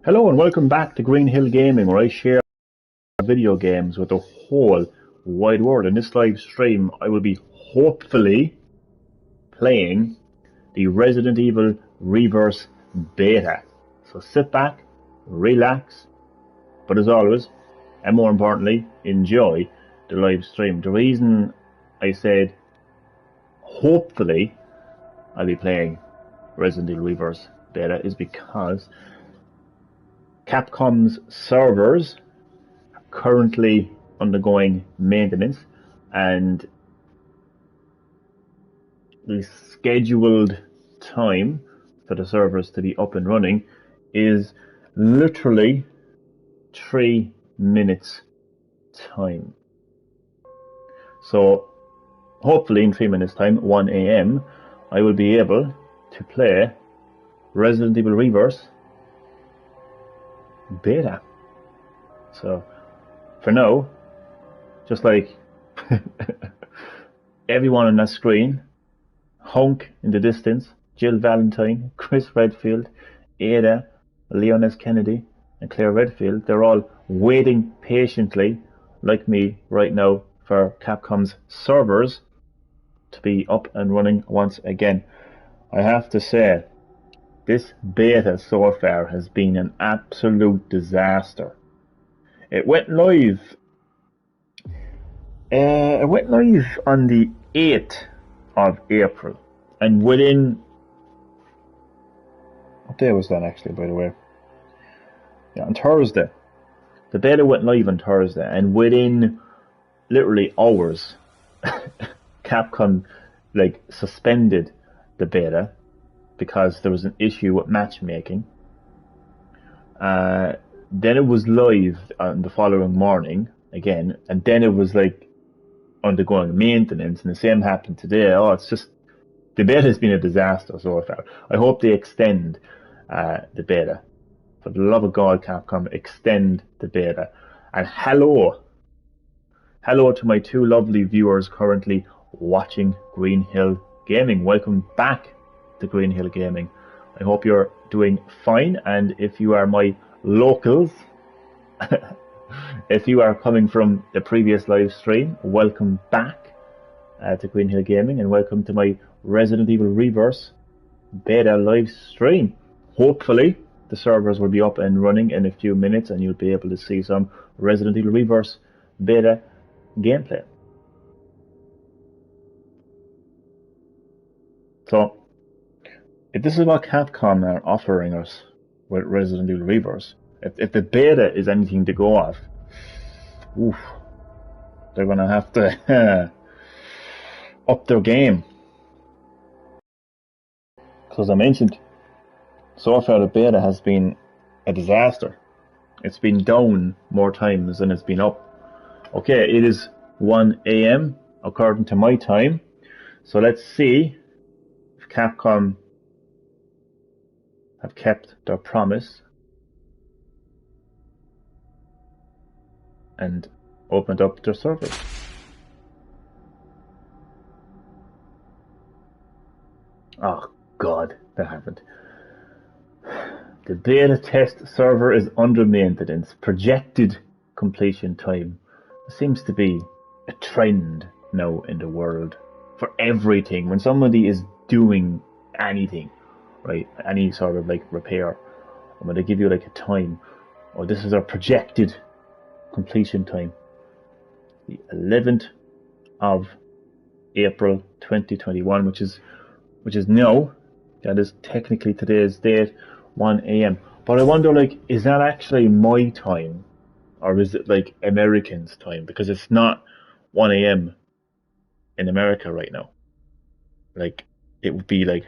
Hello and welcome back to Green Hill Gaming, where I share video games with the whole wide world. In this live stream, I will be hopefully playing the Resident Evil Reverse Beta. So sit back, relax, but as always, and more importantly, enjoy the live stream. The reason I said hopefully I'll be playing Resident Evil Reverse Beta is because Capcom's servers are currently undergoing maintenance, and the scheduled time for the servers to be up and running is literally 3 minutes time. So hopefully in 3 minutes time, 1 AM, I will be able to play Resident Evil Reverse Beta. So for now, just like everyone on that screen, Hunk in the distance, Jill Valentine, Chris Redfield, Ada, Leon S. Kennedy, and Claire Redfield, they're all waiting patiently, like me right now, for Capcom's servers to be up and running once again. I have to say, this beta so far has been an absolute disaster. It went live. On the 8th of April, and within what day was that actually? By the way, yeah, on Thursday. The beta went live on Thursday, and within literally hours, Capcom suspended the beta because there was an issue with matchmaking. Then it was live on the following morning again, and then it was undergoing maintenance, and the same happened today. It's just, the beta has been a disaster so far. I hope they extend the beta. For the love of God, Capcom, extend the beta. And hello to my two lovely viewers currently watching Green Hill Gaming. Welcome back to Green Hill Gaming. I hope you're doing fine, and if you are my locals, if you are coming from the previous live stream, welcome back to Green Hill Gaming, and welcome to my Resident Evil Reverse Beta live stream. Hopefully the servers will be up and running in a few minutes, and you'll be able to see some Resident Evil Reverse Beta gameplay. So, if this is what Capcom are offering us with Resident Evil Reverse, if the beta is anything to go off, oof, they're going to have to up their game. Because I mentioned, so far the beta has been a disaster. It's been down more times than it's been up. Okay, it is 1 AM according to my time. So let's see if Capcom have kept their promise and opened up their servers. Oh God, they haven't. The beta test server is under maintenance. Projected completion time. There seems to be a trend now in the world for everything. When somebody is doing anything, right, any sort of repair, I'm going to give you a time. Oh, this is our projected completion time. The 11th of April 2021, which is now. That is technically today's date, 1 AM. But I wonder, is that actually my time, or is it Americans' time? Because it's not 1 AM in America right now. It would be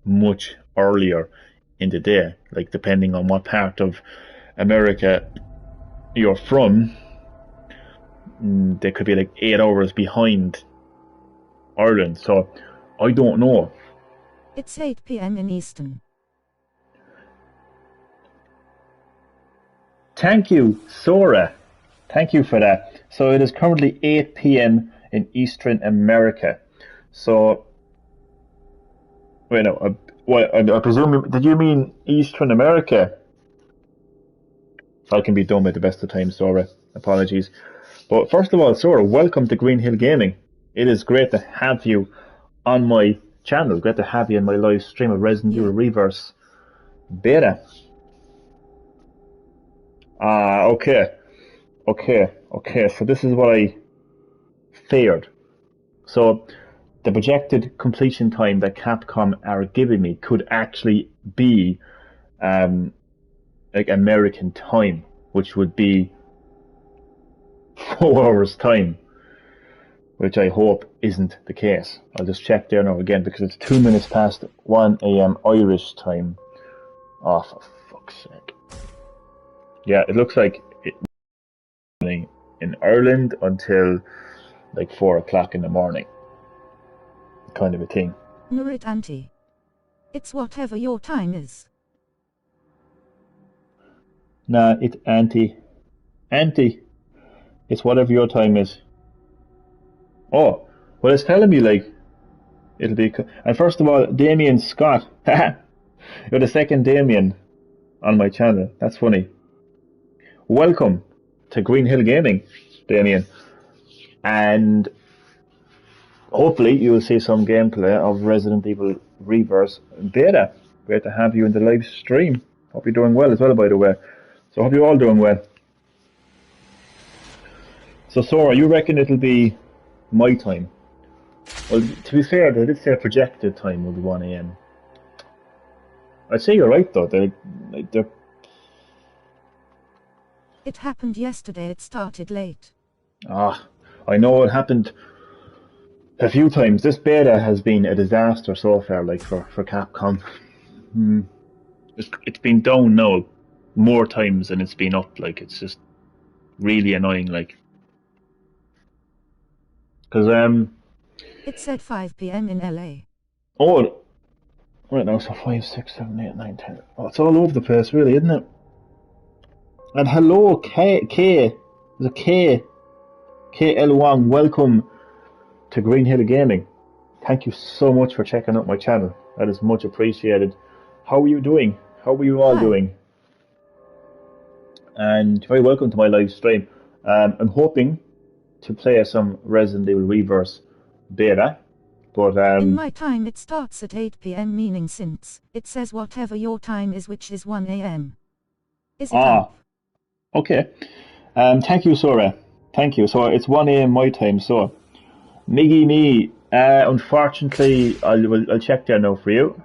much earlier in the day, depending on what part of America you're from. They could be 8 hours behind Ireland, so I don't know. It's 8 PM in Eastern. Thank you, Sora. Thank you for that. So it is currently 8 PM in Eastern America. So, wait, no, I presume, did you mean Eastern America? I can be dumb at the best of times, Sora. Apologies. But first of all, Sora, welcome to Green Hill Gaming. It is great to have you on my channel. Great to have you in my live stream of Resident Evil Reverse Beta. Okay. So this is what I feared. So the projected completion time that Capcom are giving me could actually be like American time, which would be 4 hours time, which I hope isn't the case. I'll just check there now again because it's 2 minutes past 1 a.m. Irish time. Oh, for fuck's sake. Yeah, it looks like it's in Ireland until like 4 o'clock in the morning. Kind of a thing. Nurit Auntie. It's whatever your time is. Nah, it's Auntie. It's whatever your time is. Oh, well, it's telling me like it'll be. And first of all, Damien Scott. You're the second Damien on my channel. That's funny. Welcome to Green Hill Gaming, Damien. And hopefully you'll see some gameplay of Resident Evil Reverse Beta. Great to have you in the live stream. Hope you're doing well as well, by the way. So I hope you're all doing well. So Sora, you reckon it'll be my time? Well, to be fair, they did say projected time will be 1 a.m. I'd say you're right though. They're It happened yesterday, it started late. I know it happened a few times. This beta has been a disaster so far, like for Capcom. It's been down now more times than it's been up. Like, it's just really annoying, like. Because It said 5 p.m. in LA. Oh, right now, so 5, 6, 7, 8, 9, 10. Oh, it's all over the place, really, isn't it? And hello, K L Wang, welcome to Green Hill Gaming. Thank you so much for checking out my channel. That is much appreciated. How are you doing? How are you all doing? And very welcome to my live stream. I'm hoping to play some Resident Evil Reverse Beta, but in my time it starts at 8 p.m. meaning since it says whatever your time is, which is 1 a.m. Is it up? Okay. Thank you, Sora. Thank you. So it's 1 a.m. my time. So Miggy me. Unfortunately, I'll check there now for you.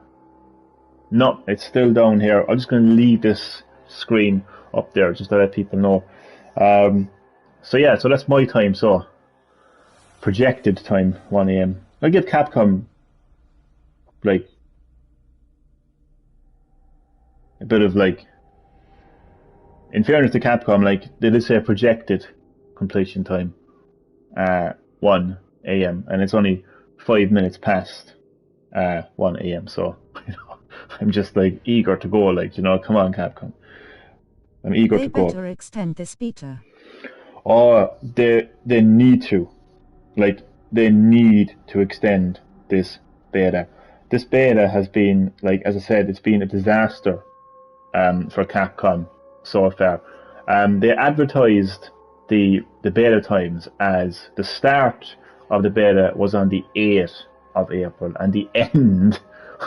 No, it's still down here. I'm just going to leave this screen up there just to let people know. So yeah, so that's my time. So projected time 1 a.m. I'll give Capcom like a bit of like, in fairness to Capcom, like they did say projected completion time 1 a.m. and it's only 5 minutes past 1 a.m. So you know, I'm just like eager to go. Like, you know, come on, Capcom. I'm eager to go. They better extend this beta. Oh, they need to. Like, they need to extend this beta. This beta has been, like, as I said, it's been a disaster for Capcom so far. They advertised the beta times as the start of the beta was on the 8th of April and the end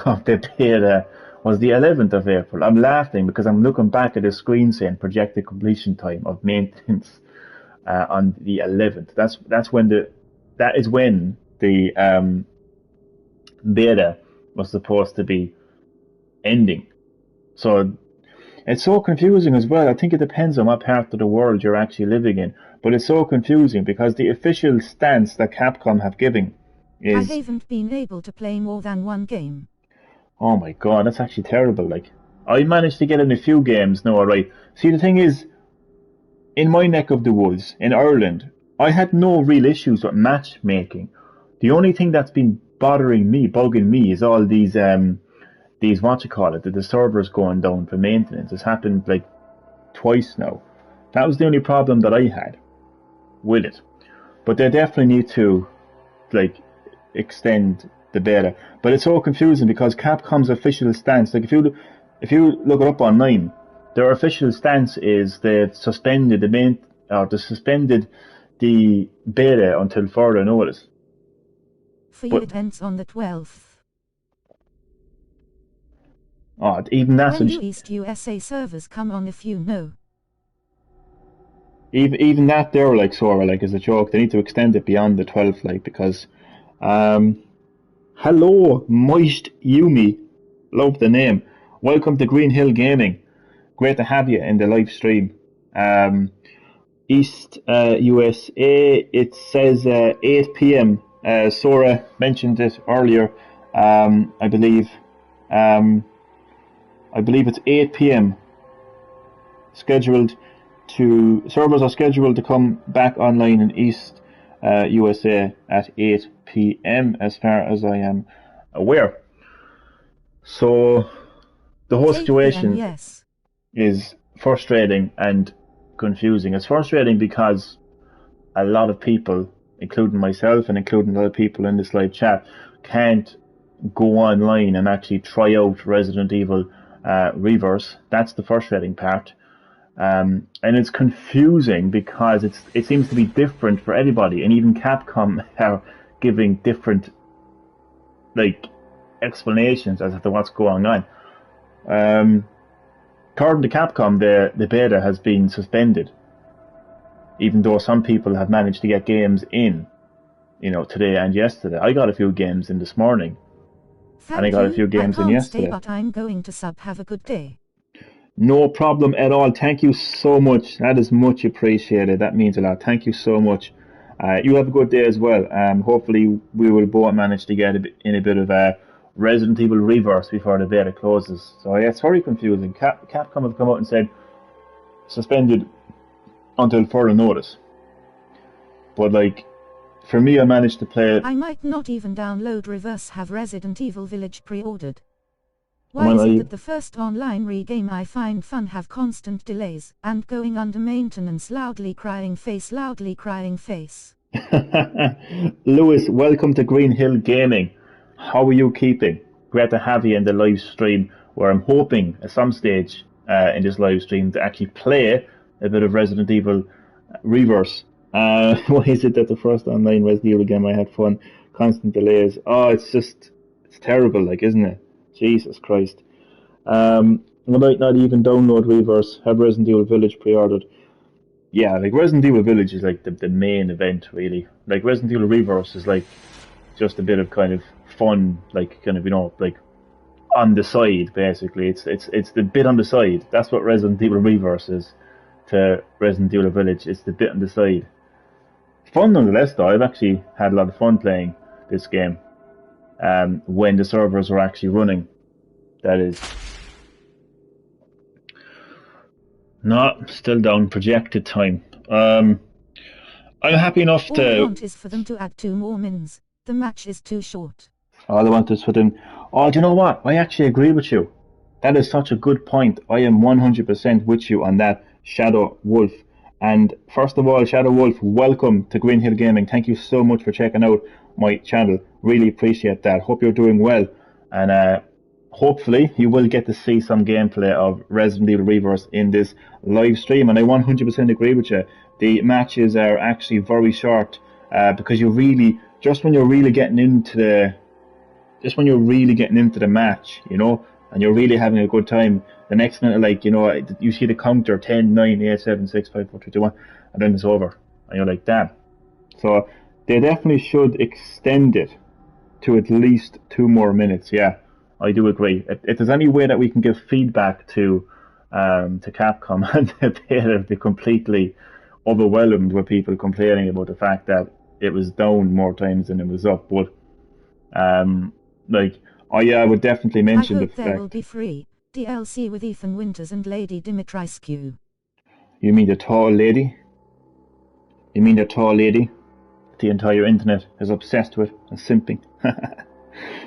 of the beta was the 11th of April. I'm laughing because I'm looking back at the screen saying projected completion time of maintenance on the 11th. That is when the beta was supposed to be ending. So it's so confusing as well. I think it depends on what part of the world you're actually living in. But it's so confusing because the official stance that Capcom have given is... I haven't been able to play more than one game. Oh my god, that's actually terrible. Like, I managed to get in a few games now, alright. See, the thing is, in my neck of the woods, in Ireland, I had no real issues with matchmaking. The only thing that's been bugging me, is all these the servers going down for maintenance. It's happened like twice now. That was the only problem that I had with it. But they definitely need to like extend the beta. But it's so confusing because Capcom's official stance, like if you look it up online, their official stance is they've suspended the beta until further notice. For you, it ends on the 12th. Even that's when do East USA servers come on, if you know? Even that they're like sort of like as a joke. They need to extend it beyond the 12th, like, because hello, Moist Yumi, love the name. Welcome to Green Hill Gaming. Great to have you in the live stream. East USA, it says 8 p.m. Sora mentioned it earlier. I believe it's 8 p.m. Servers are scheduled to come back online in East USA at 8 p.m. as far as I am aware. So the whole situation is frustrating and confusing. It's frustrating because a lot of people, including myself and including other people in this live chat, can't go online and actually try out Resident Evil Reverse. That's the frustrating part. And it's confusing because it seems to be different for everybody, and even Capcom are giving different explanations as to what's going on. According to Capcom, the beta has been suspended, even though some people have managed to get games in, today and yesterday. I got a few games in this morning, and I got a few games in yesterday. But I'm going to sub. Have a good day. No problem at all. Thank you so much. That is much appreciated. That means a lot. Thank you so much. You have a good day as well. Hopefully we will both manage to get in a bit of a Resident Evil Reverse before the beta closes. So yeah, it's very confusing. Capcom have come out and said suspended until further notice. But for me, I managed to play it. I might not even download Reverse. Have Resident Evil Village pre-ordered. Why is it that the first online re-game I find fun have constant delays, and going under maintenance? Loudly crying face, loudly crying face. Lewis, welcome to Green Hill Gaming. How are you keeping? Great to have you in the live stream, where I'm hoping at some stage in this live stream to actually play a bit of Resident Evil Reverse. Why is it that the first online Resident Evil game I had fun, constant delays? It's terrible, isn't it? Jesus Christ. I might not even download Reverse, have Resident Evil Village pre-ordered. Yeah, Resident Evil Village is the main event, really. Resident Evil Reverse is just a bit of kind of fun, on the side, basically. It's the bit on the side. That's what Resident Evil Reverse is to Resident Evil Village. It's the bit on the side. Fun nonetheless, though. I've actually had a lot of fun playing this game. When the servers are actually running, that is. No, still down. Projected time. I'm happy enough All I want is for them to add 2 more mins. The match is too short. All I want is for them. Oh, do you know what? I actually agree with you. That is such a good point. I am 100% with you on that, Shadow Wolf. And first of all, Shadow Wolf, welcome to Green Hill Gaming. Thank you so much for checking out my channel. Really appreciate that. Hope you're doing well. And hopefully you will get to see some gameplay of Resident Evil Reverse in this live stream. And I 100% agree with you. The matches are actually very short because you really, just when you're really getting into the match, and you're really having a good time, the next minute, you see the counter 10, 9, 8, 7, 6, 5, 4, 3, 2, 1, and then it's over. And you're like, damn. So they definitely should extend it to at least 2 more minutes. Yeah, I do agree. If there's any way that we can give feedback to Capcom, and they'd be completely overwhelmed with people complaining about the fact that it was down more times than it was up. But I would definitely mention the fact there will be free DLC with Ethan Winters and Lady Dimitrescu. You mean the tall lady? The entire internet is obsessed with and simping.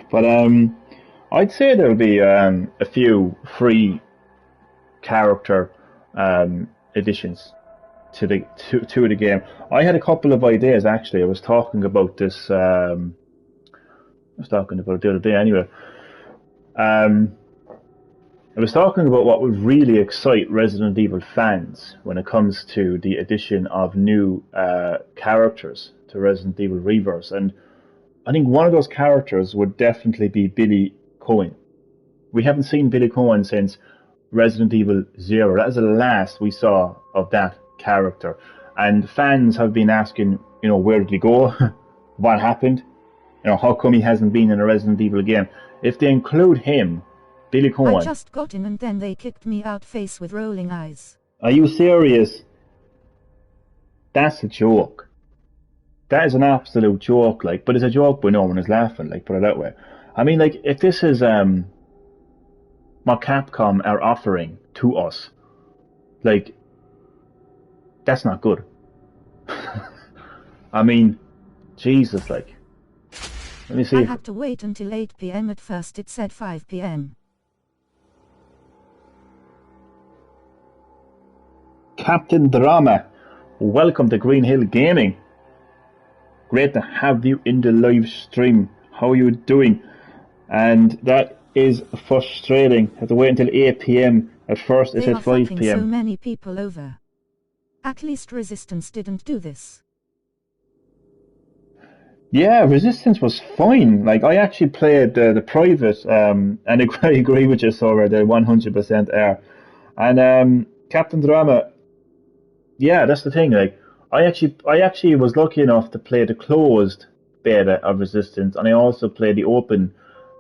But I'd say there'll be a few free character additions to the game. I had a couple of ideas actually. I was talking about this. I was talking about it the other day anyway. I was talking about what would really excite Resident Evil fans when it comes to the addition of new characters to Resident Evil Reverse, and I think one of those characters would definitely be Billy Cohen. We haven't seen Billy Cohen since Resident Evil Zero. That is the last we saw of that character, and fans have been asking, where did he go? What happened? How come he hasn't been in a Resident Evil game? If they include him, Billy Cohen. I just got in and then they kicked me out face with rolling eyes. Are you serious? That's a joke. That is an absolute joke, but it's a joke but no one is laughing, put it that way. I mean, if this is what Capcom are offering to us, that's not good. I mean, Jesus, let me see. I had to wait until 8 p.m. At first it said 5 p.m. Captain Drama, welcome to Green Hill Gaming. Great to have you in the live stream. How are you doing? And that is frustrating. Have to wait until 8 p.m. At first it said 5 p.m. So many people over. At least Resistance didn't do this. Yeah, Resistance was fine. I actually played the private, and I agree with you, Sora, the 100% air. And Captain Drama, yeah, that's the thing. I actually was lucky enough to play the closed beta of Resistance, and I also played the open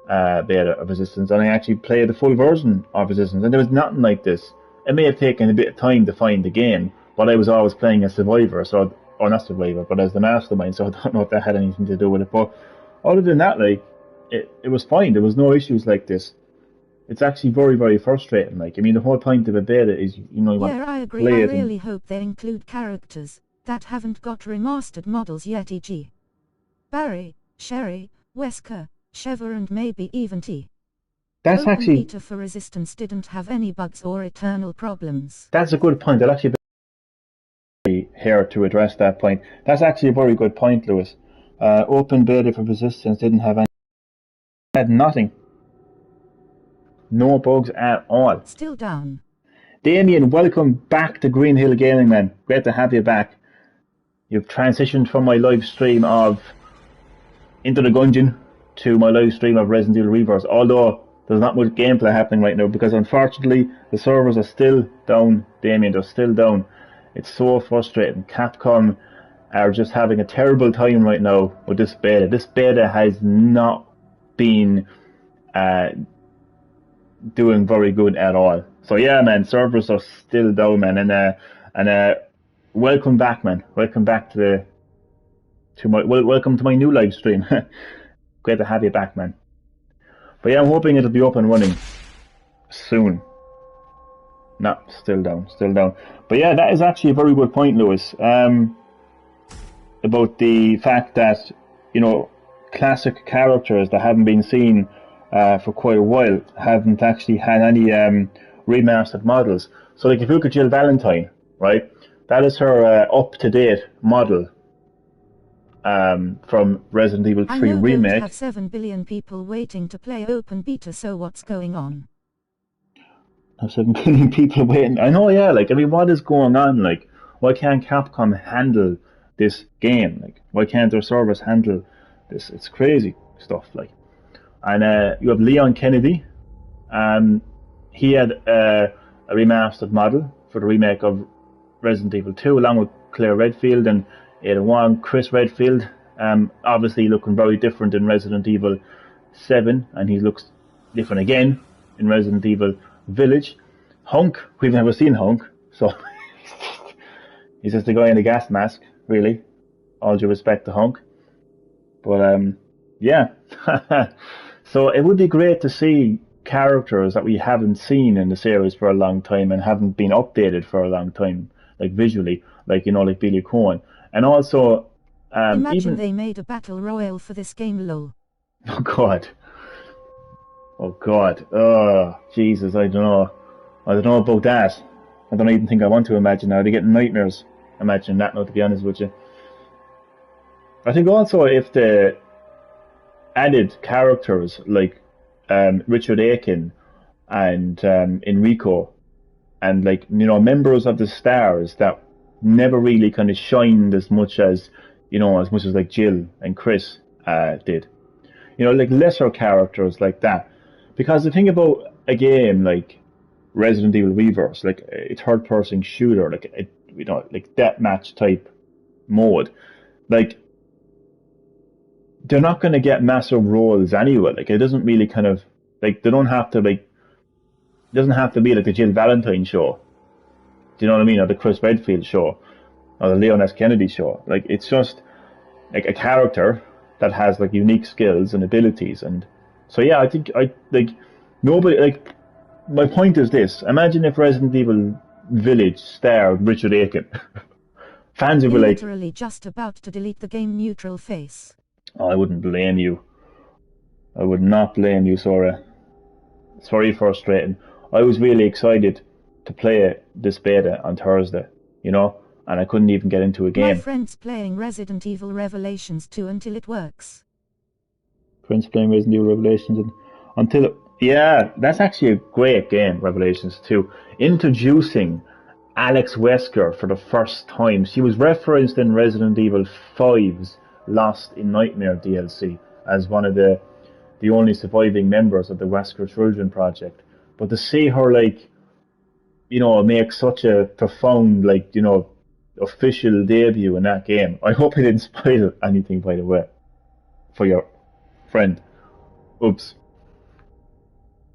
beta of Resistance, and I actually played the full version of Resistance, and there was nothing like this. It may have taken a bit of time to find the game, but I was always playing as Survivor, or not Survivor, but as the Mastermind, so I don't know if that had anything to do with it. But other than that, it was fine. There was no issues like this. It's actually very, very frustrating. I mean, the whole point of a beta is, you want to I agree. play it. I really hope they include characters that haven't got remastered models yet, e.g. Barry, Sherry, Wesker, Sheva, and maybe even T. That's Open actually beta for Resistance didn't have any bugs or eternal problems. That's a good point. I'll actually be here to address that point. That's actually a very good point, Lewis. Open beta for Resistance didn't have any. Had nothing. No bugs at all. Still down. Damien, welcome back to Green Hill Gaming, man. Great to have you back. You've transitioned from my live stream of Into the Gungeon to my live stream of Resident Evil Reverse, although there's not much gameplay happening right now because unfortunately the servers are still down, Damien, they're still down. It's so frustrating. Capcom are just having a terrible time right now with this beta. This beta has not been doing very good at all. So yeah, man, servers are still down, man, and welcome back, man. Welcome back welcome to my new live stream. Great to have you back, man. But yeah, I'm hoping it'll be up and running soon. No, still down. But yeah, that is actually a very good point, Lewis. About the fact that, classic characters that haven't been seen for quite a while haven't actually had any remastered models. So if you look at Jill Valentine, right, that is her up-to-date model from Resident Evil 3 Remake. I have 7 billion people waiting to play open beta, so what's going on? Have 7 billion people waiting. I know, yeah. What is going on? Why can't Capcom handle this game? Why can't their servers handle this? It's crazy stuff. And you have Leon Kennedy. He had a remastered model for the remake of Resident Evil 2, along with Claire Redfield and Ada Wong. Chris Redfield, obviously looking very different in Resident Evil 7, and he looks different again in Resident Evil Village. Hunk, we've never seen Hunk, so he's just a guy in a gas mask, really. All due respect to Hunk. But yeah. So it would be great to see characters that we haven't seen in the series for a long time and haven't been updated for a long time, visually, like Billy Cohen. And also imagine they made a battle royale for this game, lol. Oh god. Oh Jesus, I don't know about that. I don't even think I want to imagine now. They're getting nightmares imagining that now, to be honest with you. I think also if the added characters like Richard Aiken and Enrico, and like members of the stars that never really kind of shined as much as like Jill and Chris did. Like lesser characters like that. Because the thing about a game like Resident Evil Reverse, like a third person shooter, like like deathmatch type mode, like they're not going to get massive roles anyway. Like it doesn't really kind of like they don't have to like it doesn't have to be like the Jill Valentine show. Do you know what I mean? Or the Chris Redfield show, or the Leon S. Kennedy show. Like it's just like a character that has like unique skills and abilities, and so yeah, I think I like nobody like. My point is this: imagine if Resident Evil Village starred Richard Aiken. Fans would be like, literally just about to delete the game neutral face. Oh, I wouldn't blame you. I would not blame you, Sora. It's very frustrating. I was really excited to play this beta on Thursday, and I couldn't even get into a game. My friend's playing Resident Evil Revelations 2 until it works. Friends playing Resident Evil Revelations yeah, that's actually a great game, Revelations 2. Introducing Alex Wesker for the first time. She was referenced in Resident Evil 5's Lost in Nightmare DLC as one of the only surviving members of the Wesker Children Project. But to see her make such a profound official debut in that game. I hope I didn't spoil anything, by the way, for your friend. Oops.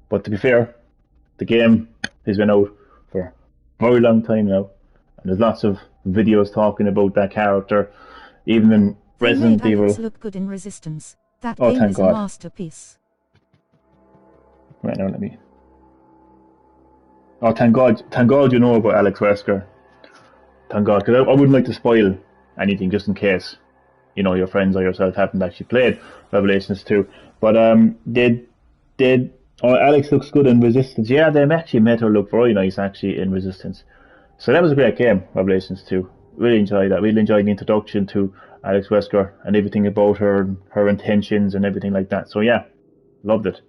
But to be fair, the game has been out for a very long time now, and there's lots of videos talking about that character, even in Resident Evil. Alex look good in Resistance. That game is a masterpiece. Right now, let me. Oh, thank God you know about Alex Wesker. Thank God, because I wouldn't like to spoil anything just in case, your friends or yourself haven't actually played Revelations 2. But Alex looks good in Resistance. Yeah, they actually made her look very nice actually in Resistance. So that was a great game, Revelations 2. Really enjoyed that. Really enjoyed the introduction to Alex Wesker and everything about her intentions and everything like that. So yeah, loved it.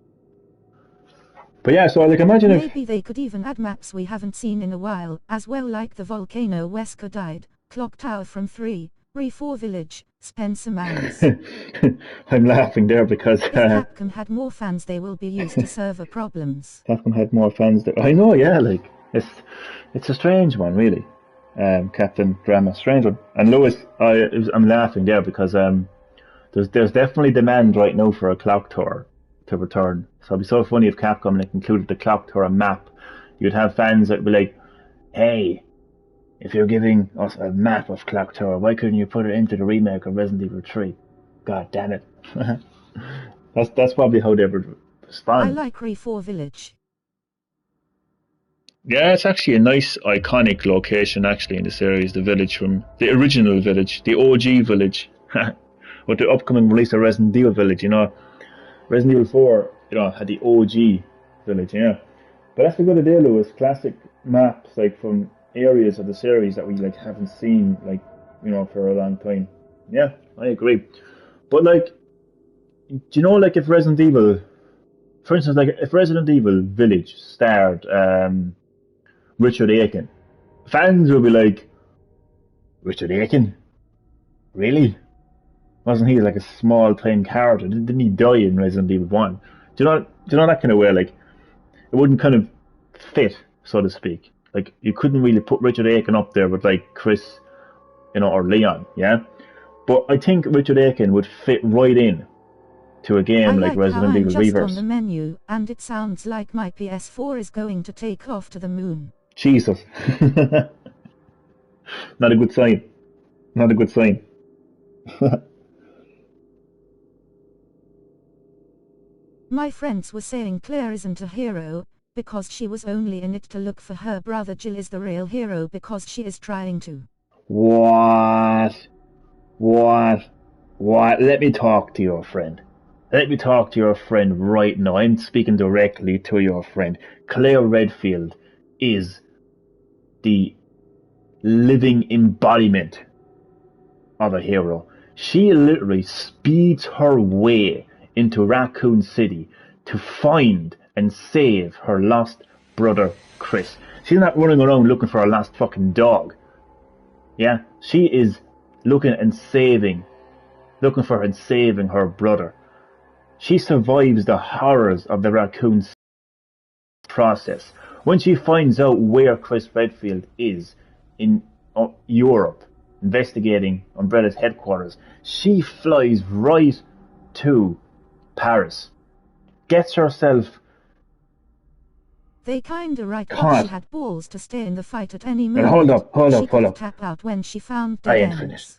But yeah, so imagine if maybe they could even add maps we haven't seen in a while, as well, like the volcano Wesker died, Clock Tower from 3, RE4 Village, Spencer Manors. I'm laughing there because if Capcom had more fans, they will be used to server problems. Capcom had more fans. I know, yeah, like it's a strange one, really. Captain Drama, strange one. And Lewis, I'm laughing there because there's definitely demand right now for a Clock Tower to return. So it'd be so funny if Capcom included the Clock Tower map. You'd have fans that'd be like, "Hey, if you're giving us a map of Clock Tower, why couldn't you put it into the remake of Resident Evil 3? God damn it." That's probably how they would respond. I like RE4 Village. Yeah, it's actually a nice, iconic location actually in the series, the village from the original village, the OG village. With the upcoming release of Resident Evil Village, Resident Evil 4, had the OG village, yeah. But that's a good idea, Lewis. Classic maps, from areas of the series that we haven't seen for a long time. Yeah, I agree. But do you know if Resident Evil, for instance, if Resident Evil Village starred Richard Aiken, fans would be like, Richard Aiken? Really? Wasn't he a small time character? Didn't he die in Resident Evil 1? Do you know that kind of way? It wouldn't kind of fit, so to speak. You couldn't really put Richard Aiken up there with Chris, or Leon, yeah. But I think Richard Aiken would fit right in to a game like Resident Evil Reverse. On the menu, and it sounds like my PS4 is going to take off to the moon. Jesus, not a good sign. Not a good sign. My friends were saying Claire isn't a hero, because she was only in it to look for her brother. Jill is the real hero because she is trying to. What? Let me talk to your friend. Let me talk to your friend right now. I'm speaking directly to your friend. Claire Redfield is the living embodiment of a hero. She literally speeds her way into Raccoon City to find and save her lost brother Chris. She's not running around looking for her lost fucking dog. Yeah, she is looking for and saving her brother. She survives the horrors of the raccoon process. When she finds out where Chris Redfield is in Europe, investigating Umbrella's headquarters, she flies right to Paris. Gets herself They kinda right, but caught. she had balls to stay in the fight at any But moment. hold She up. could tap out when she found I dead ain't ends.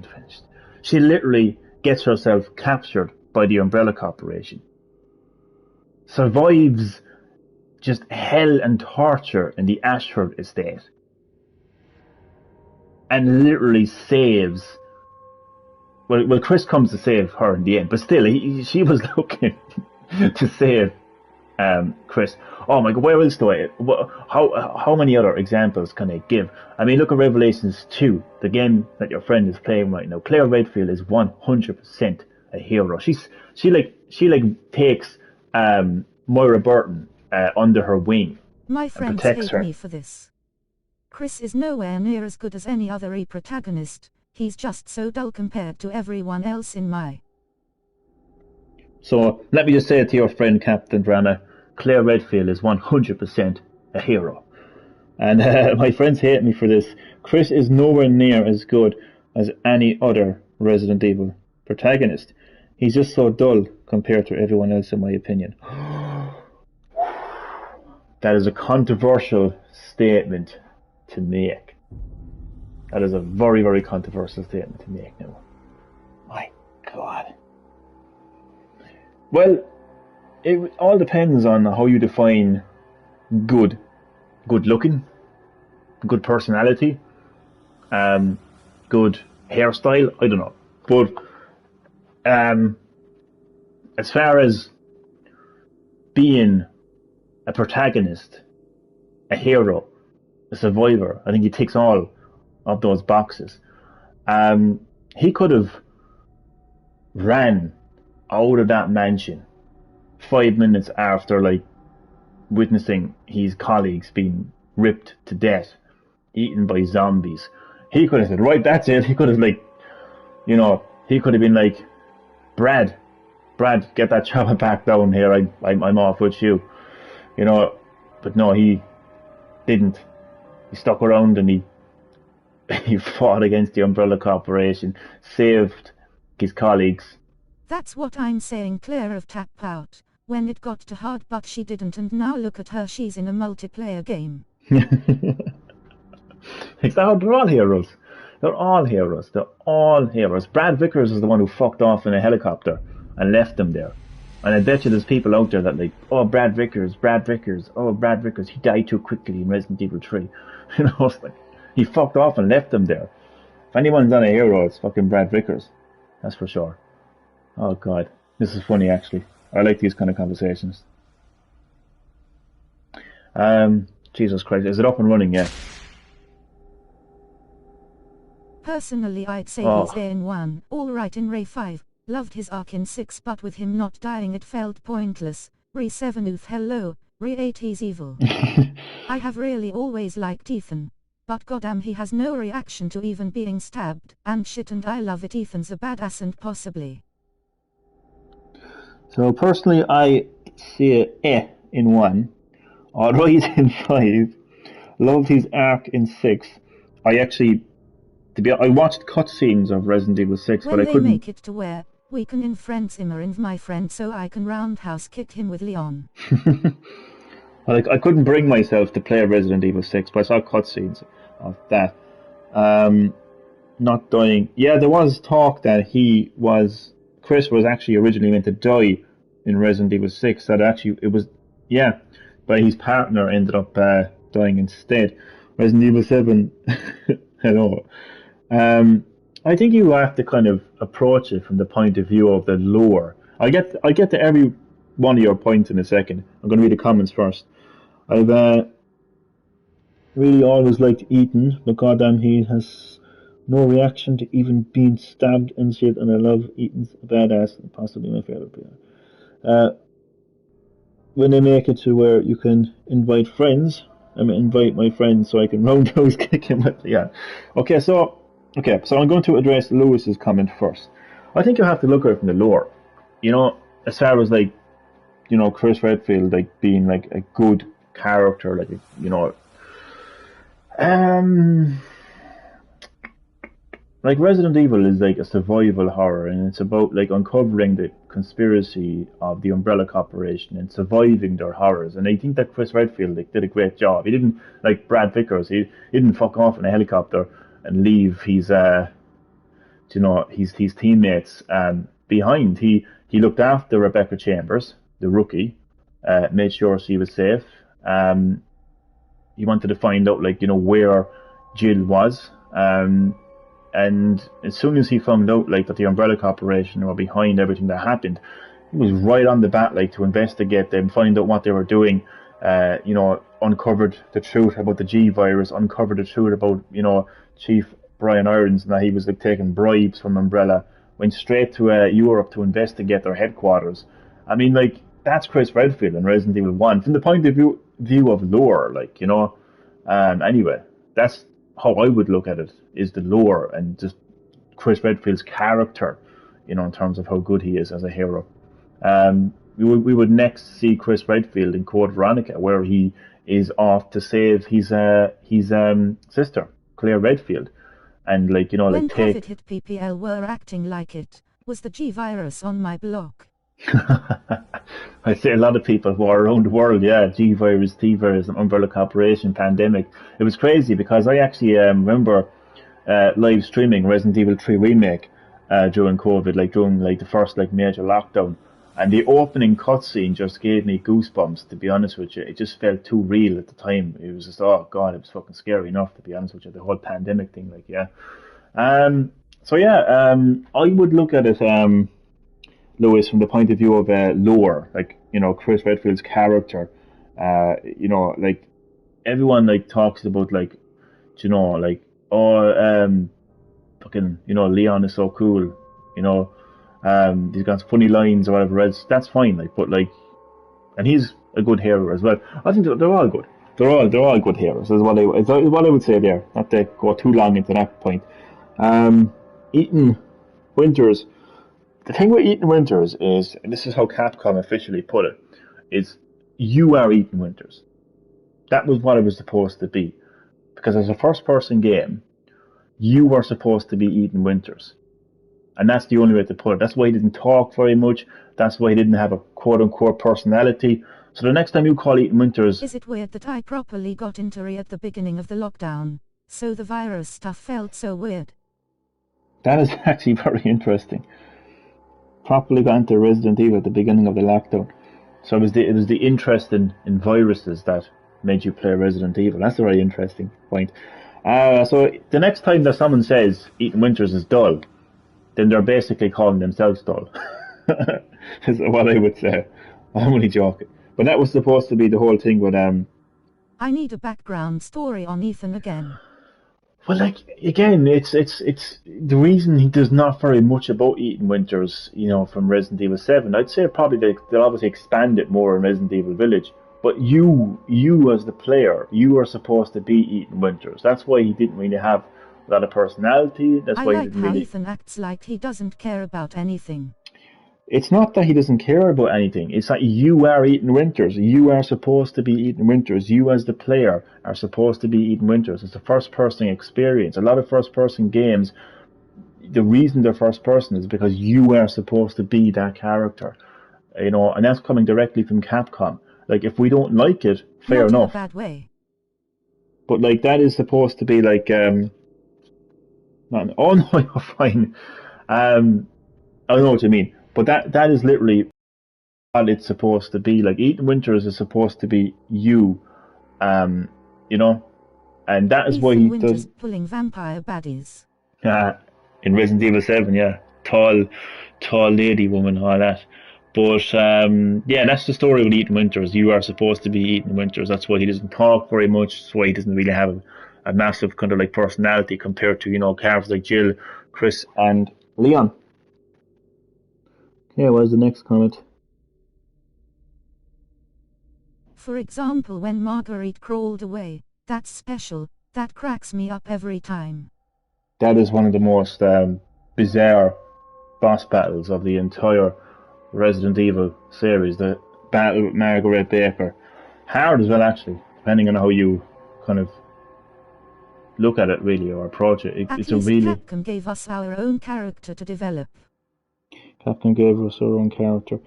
finished. She literally gets herself captured by the Umbrella Corporation. Survives just hell and torture in the Ashford estate. And literally saves. Well, Chris comes to save her in the end, but still, she was looking to save Chris. Oh my God, where else do I? How many other examples can I give? I mean, look at Revelations 2, the game that your friend is playing right now. Claire Redfield is 100% a hero. She takes Moira Burton under her wing. My friends hate me for this. Chris is nowhere near as good as any other protagonist. He's just so dull compared to everyone else in my... So, let me just say it to your friend Captain Drama, Claire Redfield is 100% a hero. And my friends hate me for this. Chris is nowhere near as good as any other Resident Evil protagonist. He's just so dull compared to everyone else, in my opinion. That is a controversial statement to make. That is a very, very controversial statement to make now. My God. Well, it all depends on how you define good. Good looking, good personality, good hairstyle, I don't know. But as far as being a protagonist, a hero, a survivor, I think he ticks all of those boxes. He could have ran out of that mansion 5 minutes after, like, witnessing his colleagues being ripped to death, eaten by zombies. He could have said, right, that's it. He could have, like, he could have been like, Brad, get that chopper back down here. I'm off with you. But no, he didn't. He stuck around and he fought against the Umbrella Corporation, saved his colleagues. That's what I'm saying, Claire of tap out. When it got to hard, but she didn't, and now look at her, she's in a multiplayer game. They're all heroes. They're all heroes. Brad Vickers is the one who fucked off in a helicopter and left them there. And I bet you there's people out there that like, oh, Brad Vickers, he died too quickly in Resident Evil 3. It's like, he fucked off and left them there. If anyone's not a hero, it's fucking Brad Vickers. That's for sure. Oh God, this is funny actually. I like these kind of conversations. Jesus Christ, is it up and running yet? Personally, I'd say he's in 1, alright in Ray 5, loved his arc in 6, but with him not dying it felt pointless. Ray 7 oof hello, Ray 8 he's evil. I have really always liked Ethan, but goddamn he has no reaction to even being stabbed, and shit, and I love it, Ethan's a badass and possibly. So personally, I see it in 1, alright in 5, loved his arc in 6. I watched cutscenes of Resident Evil 6, when but I couldn't. When they make it to where we can infriend Simmer and my friend, so I can roundhouse kick him with Leon. I couldn't bring myself to play Resident Evil 6, but I saw cutscenes of that. Not dying. Yeah, there was talk that Chris was actually originally meant to die in Resident Evil 6. But his partner ended up dying instead. Resident Evil 7, hello. I think you have to kind of approach it from the point of view of the lore. I'll get to every one of your points in a second. I'm going to read the comments first. I've really always liked Ethan, but goddamn, he has no reaction to even being stabbed and shit, and I love Ethan's badass, and possibly my favorite player. when they make it to where you can invite friends, I mean, invite my friends so I can roundhouse kick him with yeah. Okay, so I'm going to address Lewis's comment first. I think you have to look at it from the lore. You know, as far as like, Chris Redfield like being like a good character, like um like Resident Evil is like a survival horror, and it's about like uncovering the conspiracy of the Umbrella Corporation and surviving their horrors. And I think that Chris Redfield like did a great job. He didn't like Brad Vickers. He didn't fuck off in a helicopter and leave his teammates behind. He looked after Rebecca Chambers, the rookie, made sure she was safe. He wanted to find out like where Jill was. And as soon as he found out like that the Umbrella Corporation were behind everything that happened, he was right on the bat like to investigate them, find out what they were doing. Uncovered the truth about the G virus, uncovered the truth about Chief Brian Irons and that he was like taking bribes from Umbrella. Went straight to Europe to investigate their headquarters. I mean, like that's Chris Redfield in Resident Evil 1 from the point of view of lore, like Anyway, that's how I would look at it, is the lore and just Chris Redfield's character, in terms of how good he is as a hero. We would next see Chris Redfield in Code Veronica, where he is off to save his sister, Claire Redfield, and When take. COVID hit, PPL were acting like it was the G virus on my block. I see a lot of people who are around the world, yeah, G virus, T virus, and Umbrella Corporation, pandemic. It was crazy because I actually remember live streaming Resident Evil 3 remake during COVID, like during like the first like major lockdown, and the opening cutscene just gave me goosebumps. To be honest with you, it just felt too real at the time. It was just, oh god, it was fucking scary enough. To be honest with you, the whole pandemic thing, like yeah. So yeah, I would look at it. Lewis, from the point of view of lore, like Chris Redfield's character, like everyone like talks about like, like fucking Leon is so cool, he's got funny lines or whatever else. That's fine, like, but like, and he's a good hero as well. I think they're all good. They're all good heroes. Is what I would say there. Not to go too long into that point. Ethan Winters. The thing with Ethan Winters is, and this is how Capcom officially put it, is you are Ethan Winters. That was what it was supposed to be. Because as a first-person game, you were supposed to be Ethan Winters. And that's the only way to put it. That's why he didn't talk very much. That's why he didn't have a quote-unquote personality. So the next time you call Ethan Winters... Is it weird that I properly got injury at the beginning of the lockdown? So the virus stuff felt so weird. That is actually very interesting. Properly got into Resident Evil at the beginning of the lockdown. So it was the interest in viruses that made you play Resident Evil. That's a very interesting point. So the next time that someone says Ethan Winters is dull, then they're basically calling themselves dull. Is what I would say. I'm only joking. But that was supposed to be the whole thing with I need a background story on Ethan again. Well, like again, it's the reason he does not very much about Ethan Winters, from Resident Evil 7. I'd say probably they'll obviously expand it more in Resident Evil Village. But you as the player, you are supposed to be Ethan Winters. That's why he didn't really have a lot of personality. That's why he didn't how really. Ethan acts like he doesn't care about anything. It's not that he doesn't care about anything. It's that you are Ethan Winters. You are supposed to be Ethan Winters. You as the player are supposed to be Ethan Winters. It's a first-person experience. A lot of first-person games, the reason they're first-person is because you are supposed to be that character. And that's coming directly from Capcom. Like, if we don't like it, fair Not enough. In a bad way. But, like, that is supposed to be, like, oh, no, you're fine. I know what you mean. But that is literally what it's supposed to be. Like, Ethan Winters is supposed to be you, and that is Ethan why he Winters does. Pulling vampire baddies. In Resident Evil 7, yeah, tall lady woman, all that. But yeah, that's the story with Ethan Winters. You are supposed to be Ethan Winters. That's why he doesn't talk very much. That's why he doesn't really have a massive kind of like personality compared to characters like Jill, Chris, and Leon. Okay, what is the next comment? For example, when Marguerite crawled away, that's special, that cracks me up every time. That is one of the most bizarre boss battles of the entire Resident Evil series, the battle with Margaret Baker. Hard as well, actually, depending on how you kind of look at it, really, or approach it. At It's a least really... Capcom gave us our own character to develop. Capcom gave us our own character.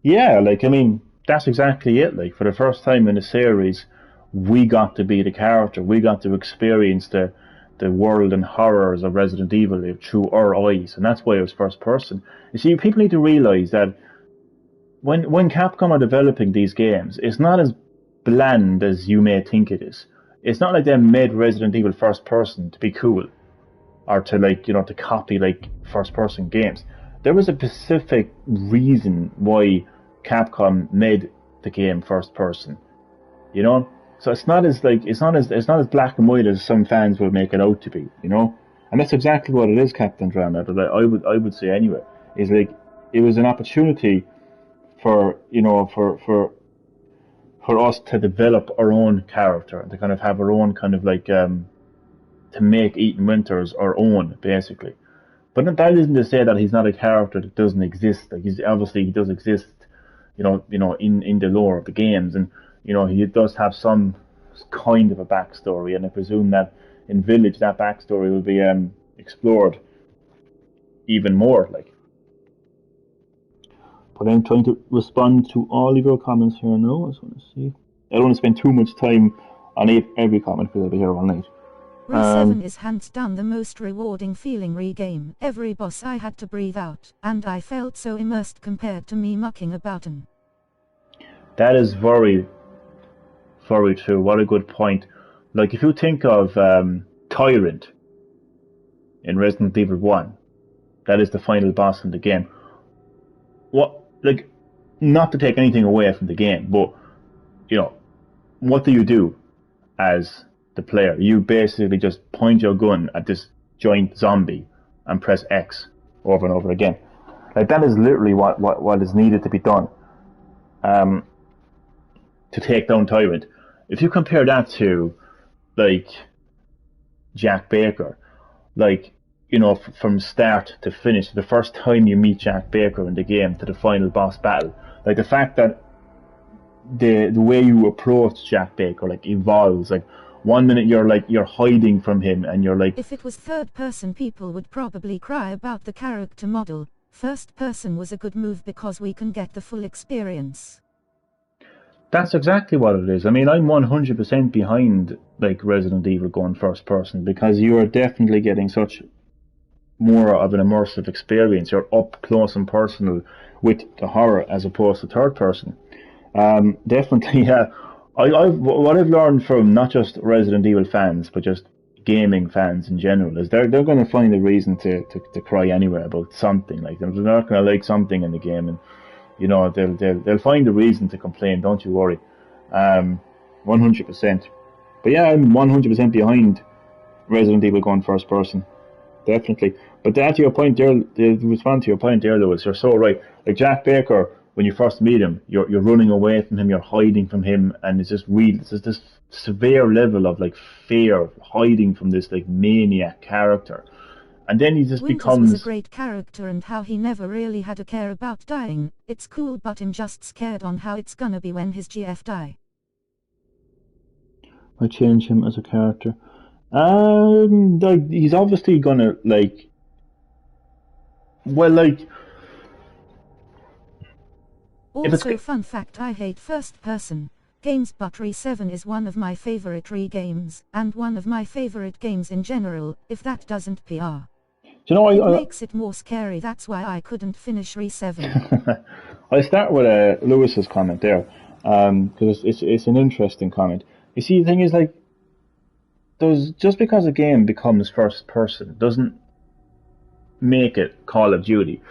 Yeah, like, I mean, that's exactly it. Like, for the first time in the series, we got to be the character. We got to experience the world and horrors of Resident Evil through our eyes, and that's why it was first person. You see, people need to realize that when Capcom are developing these games, it's not as bland as you may think it is. It's not like they made Resident Evil first person to be cool, or to, like, you know, to copy like first person games. There was a specific reason why Capcom made the game first person, you know. So it's not as black and white as some fans will make it out to be, you know. And that's exactly what it is, Captain Drama. But I would say anyway, is like it was an opportunity for, you know, for us to develop our own character and to kind of have our own kind of like to make Ethan Winters our own, basically. But that isn't to say that he's not a character that doesn't exist. Like, he does exist, you know, in the lore of the games, and you know, he does have some kind of a backstory, and I presume that in Village that backstory will be explored even more. Like, but I'm trying to respond to all of your comments here now. I just want to see. I don't want to spend too much time on every comment because I'll be here all night. Re7 is hands down the most rewarding feeling re-game. Every boss I had to breathe out, and I felt so immersed compared to me mucking about in. That is very, very true. What a good point. Like, if you think of Tyrant in Resident Evil 1, that is the final boss in the game. What, like, not to take anything away from the game, but, you know, what do you do as the player? You basically just point your gun at this giant zombie and press X over and over again. Like, that is literally what is needed to be done to take down Tyrant. If you compare that to, like, Jack Baker, like, you know, from start to finish, the first time you meet Jack Baker in the game to the final boss battle, like, the fact that the way you approach Jack Baker, like, evolves. Like, 1 minute you're hiding from him and you're like... If it was third person, people would probably cry about the character model. First person was a good move because we can get the full experience. That's exactly what it is. I mean, I'm 100% behind, like, Resident Evil going first person, because you are definitely getting such more of an immersive experience. You're up close and personal with the horror as opposed to third person. Definitely, yeah. What I've learned from not just Resident Evil fans, but just gaming fans in general, is they're going to find a reason to cry anywhere about something. Like, they're not going to like something in the game, and you know, they'll find a reason to complain. Don't you worry. 100%. But yeah, I'm 100% behind Resident Evil going first person. Definitely. But to answer your point there, to respond to your point there, Lewis, you're so right. Like, Jack Baker, when you first meet him, you're running away from him, you're hiding from him, and it's just this severe level of, like, fear, hiding from this, like, maniac character. And then he just becomes... was a great character, and how he never really had a care about dying. It's cool, but I'm just scared on how it's gonna be when his GF die. I change him as a character. Like, he's obviously gonna, like... Well, like... Also, fun fact, I hate first person games, but Re7 is one of my favorite re-games, and one of my favorite games in general, if that doesn't PR. You know, it makes it more scary, that's why I couldn't finish Re7. I'll start with Lewis's comment there, because it's an interesting comment. You see, the thing is, like, just because a game becomes first person doesn't make it Call of Duty.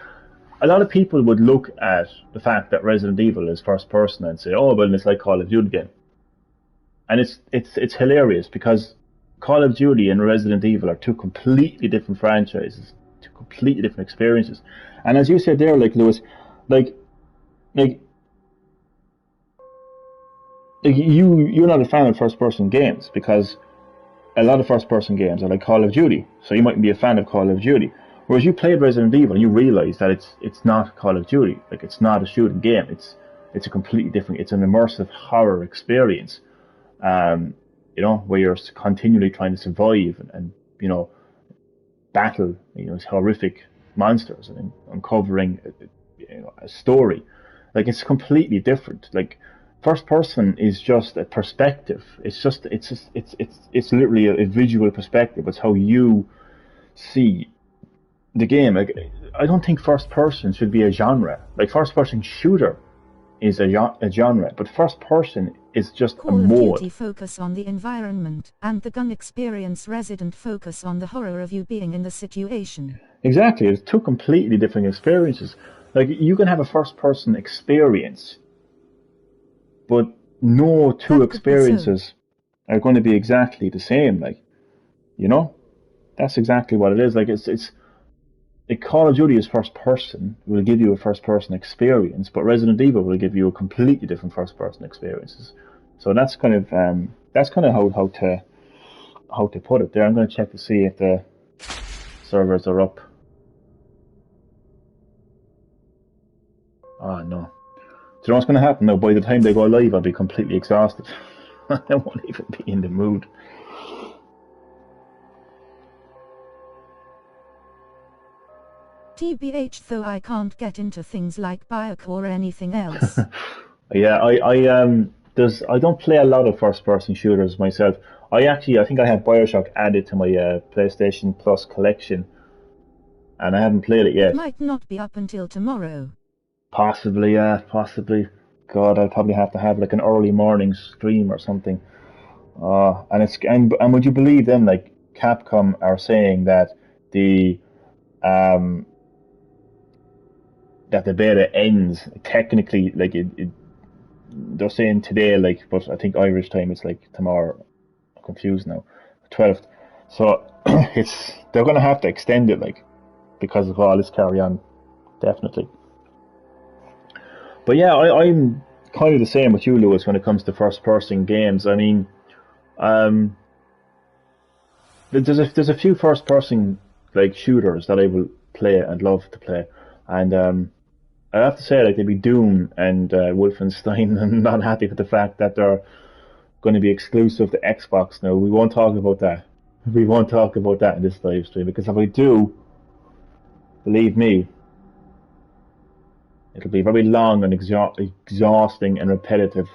A lot of people would look at the fact that Resident Evil is first person and say, oh, well, it's like Call of Duty game. And it's hilarious, because Call of Duty and Resident Evil are two completely different franchises, two completely different experiences. And as you said there, like, Lewis, like like you're not a fan of first person games because a lot of first person games are like Call of Duty, so you mightn't be a fan of Call of Duty. Whereas you played Resident Evil and you realise that it's not Call of Duty, like it's not a shooting game. It's a completely different. It's an immersive horror experience, where you're continually trying to survive and battle horrific monsters and uncovering a story. Like it's completely different. Like first person is just a perspective. It's literally a visual perspective. It's how you see the game. Like, I don't think first person should be a genre. Like first person shooter is a genre, but first person is just a mode. Call of Duty focus on the environment, and the gun experience Resident focus on the horror of you being in the situation. Exactly, it's two completely different experiences. Like you can have a first person experience, but no two experiences are going to be exactly the same. Like, that's exactly what it is. Like Call of Duty is first person, will give you a first person experience, but Resident Evil will give you a completely different first person experiences. So that's kind of how to put it there. I'm going to check to see if the servers are up. Oh no. Do you know what's going to happen now? By the time they go live, I'll be completely exhausted. I won't even be in the mood. TBH, though I can't get into things like Bioshock or anything else. Yeah, I don't play a lot of first-person shooters myself. I think I have Bioshock added to my PlayStation Plus collection, and I haven't played it yet. It might not be up until tomorrow. Possibly, yeah, possibly. God, I'll probably have to have like an early morning stream or something. And would you believe them? Like Capcom are saying that the beta ends technically, like they're saying today, like, but I think Irish time it's like tomorrow. I'm confused now, 12th. So they're gonna have to extend it, like, because of all this carry on, definitely. But yeah, I'm kind of the same with you, Lewis, when it comes to first-person games. I mean, there's a few first-person like shooters that I will play and love to play, and I have to say, like, they'd be Doom and Wolfenstein. I'm not happy with the fact that they're going to be exclusive to Xbox now. We won't talk about that. We won't talk about that in this live stream, because if I do, believe me, it'll be a very long and exhausting and repetitive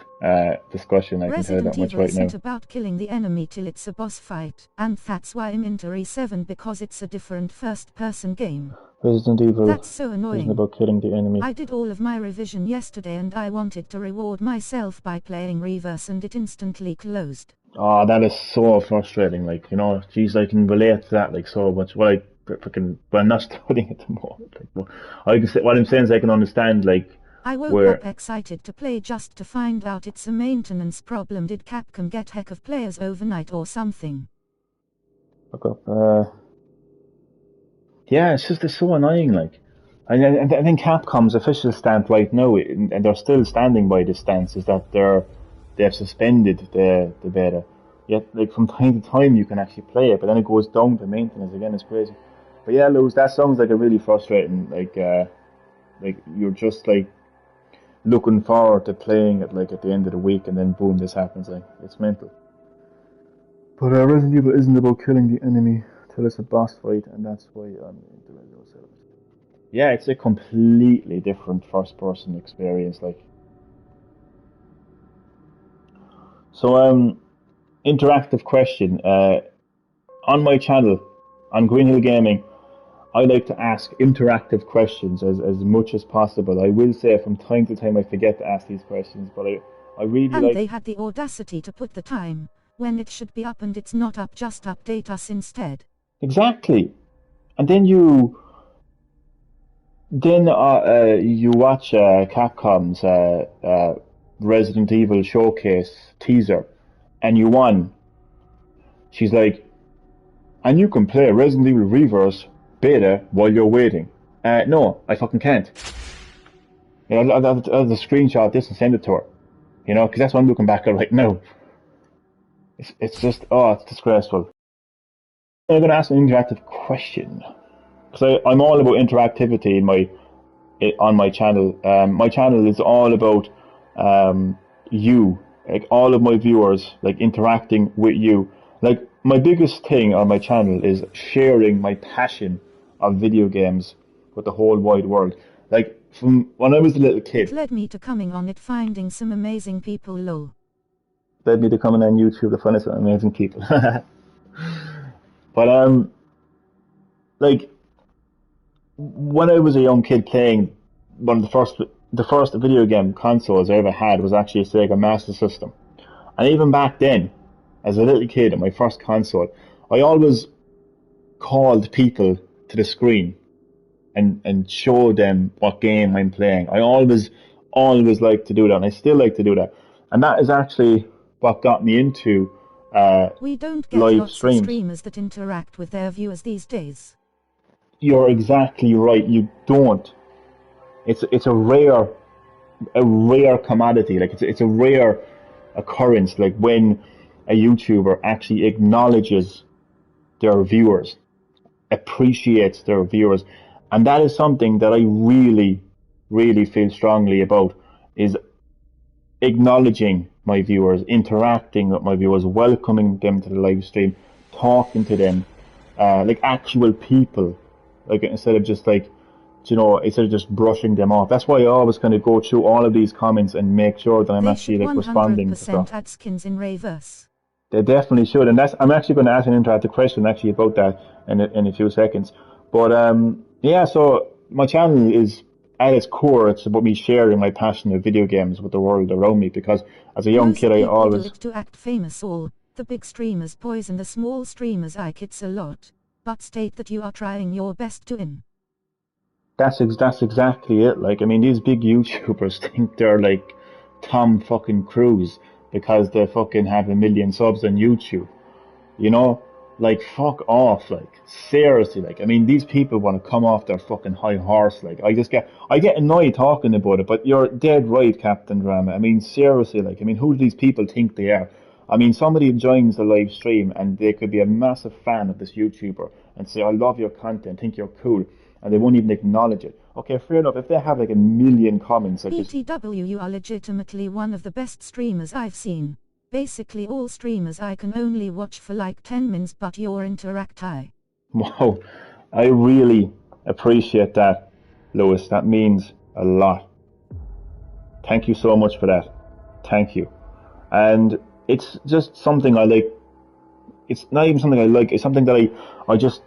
discussion. I can tell you that much right now. Resident Evil isn't about killing the enemy till it's a boss fight, and that's why I'm into E7, because it's a different first-person game. Resident Evil That's so annoying. Isn't about killing the enemy. I did all of my revision yesterday and I wanted to reward myself by playing Reverse and it instantly closed. Oh, that is so frustrating. Like, geez, I can relate to that like so much. Well, I'm not studying at the moment. Like, what I'm saying is I can understand, like, I woke up excited to play just to find out it's a maintenance problem. Did Capcom get heck of players overnight or something? Look up, yeah, it's so annoying, like. And I think Capcom's official stance right now, and they're still standing by this stance, is that they have suspended the beta. Yet, like, from time to time you can actually play it, but then it goes down to maintenance again. It's crazy. But yeah, Lewis, that sounds like a really frustrating, like you're just like looking forward to playing it like at the end of the week, and then boom, this happens. Like, it's mental. But Resident Evil isn't about killing the enemy till it's a boss fight, and that's why I'm into Resident Evil. Yeah, it's a completely different first-person experience, like. So, interactive question. On my channel, on Green Hill Gaming, I like to ask interactive questions as much as possible. I will say from time to time I forget to ask these questions, but I really and like... they had the audacity to put the time when it should be up, and it's not up. Just update us instead. Exactly. And then you watch Capcom's Resident Evil showcase teaser, and you won. She's like, and you can play Resident Evil Reverse beta while you're waiting. No, I fucking can't. I'll have to screenshot this and send it to her. because that's what I'm looking back at right now. It's just, it's disgraceful. I'm going to ask an interactive question, because I'm all about interactivity on my channel. My channel is all about you, like all of my viewers, like interacting with you. Like my biggest thing on my channel is sharing my passion of video games with the whole wide world. Like from when I was a little kid. It led me to coming on it, finding some amazing people, lol. Led me to coming on YouTube to find some amazing people. But like when I was a young kid playing, one of the first video game consoles I ever had was actually a Sega Master System. And even back then, as a little kid, on my first console, I always called people to the screen and show them what game I'm playing. I always like to do that, and I still like to do that. And that is actually what got me into We don't get live lots of streams. streamers that interact with their viewers these days. You're exactly right. You don't. It's a rare commodity. Like it's a rare occurrence. Like when a YouTuber actually acknowledges their viewers, appreciates their viewers, and that is something that I really, really feel strongly about. Is acknowledging my viewers, interacting with my viewers, welcoming them to the live stream, talking to them, like actual people, like instead of just like, instead of just brushing them off. That's why I always kind of go through all of these comments and make sure that I'm They actually should like responding to 100% stuff. add skins in Reverse. They definitely should, and I'm actually going to ask an interactive question actually about that in a few seconds. But yeah, so my channel is at its core, it's about me sharing my passion of video games with the world around me. Because as a young Most kid, I people always do it to act famous. All the big streamers poison the small streamers. I kids a lot, but state that you are trying your best to win. that's exactly it. Like I mean, these big YouTubers think they're like Tom fucking Cruise because they fucking have 1 million subs on YouTube. You know, like fuck off. Like seriously, like I mean, these people want to come off their fucking high horse. Like I get annoyed talking about it. But you're dead right, Captain Drama. I mean, seriously, like I mean, who do these people think they are? I mean, somebody joins the live stream and they could be a massive fan of this YouTuber and say, "I love your content, think you're cool," and they won't even acknowledge it. Okay, fair enough. If they have like 1 million comments, like just PTW, you are legitimately one of the best streamers I've seen. Basically all streamers I can only watch for like 10 minutes, but your interact high. wow, I really appreciate that, Lewis. That means a lot. Thank you so much for that. Thank you. And it's just something I like. It's not even something I like. It's something that I just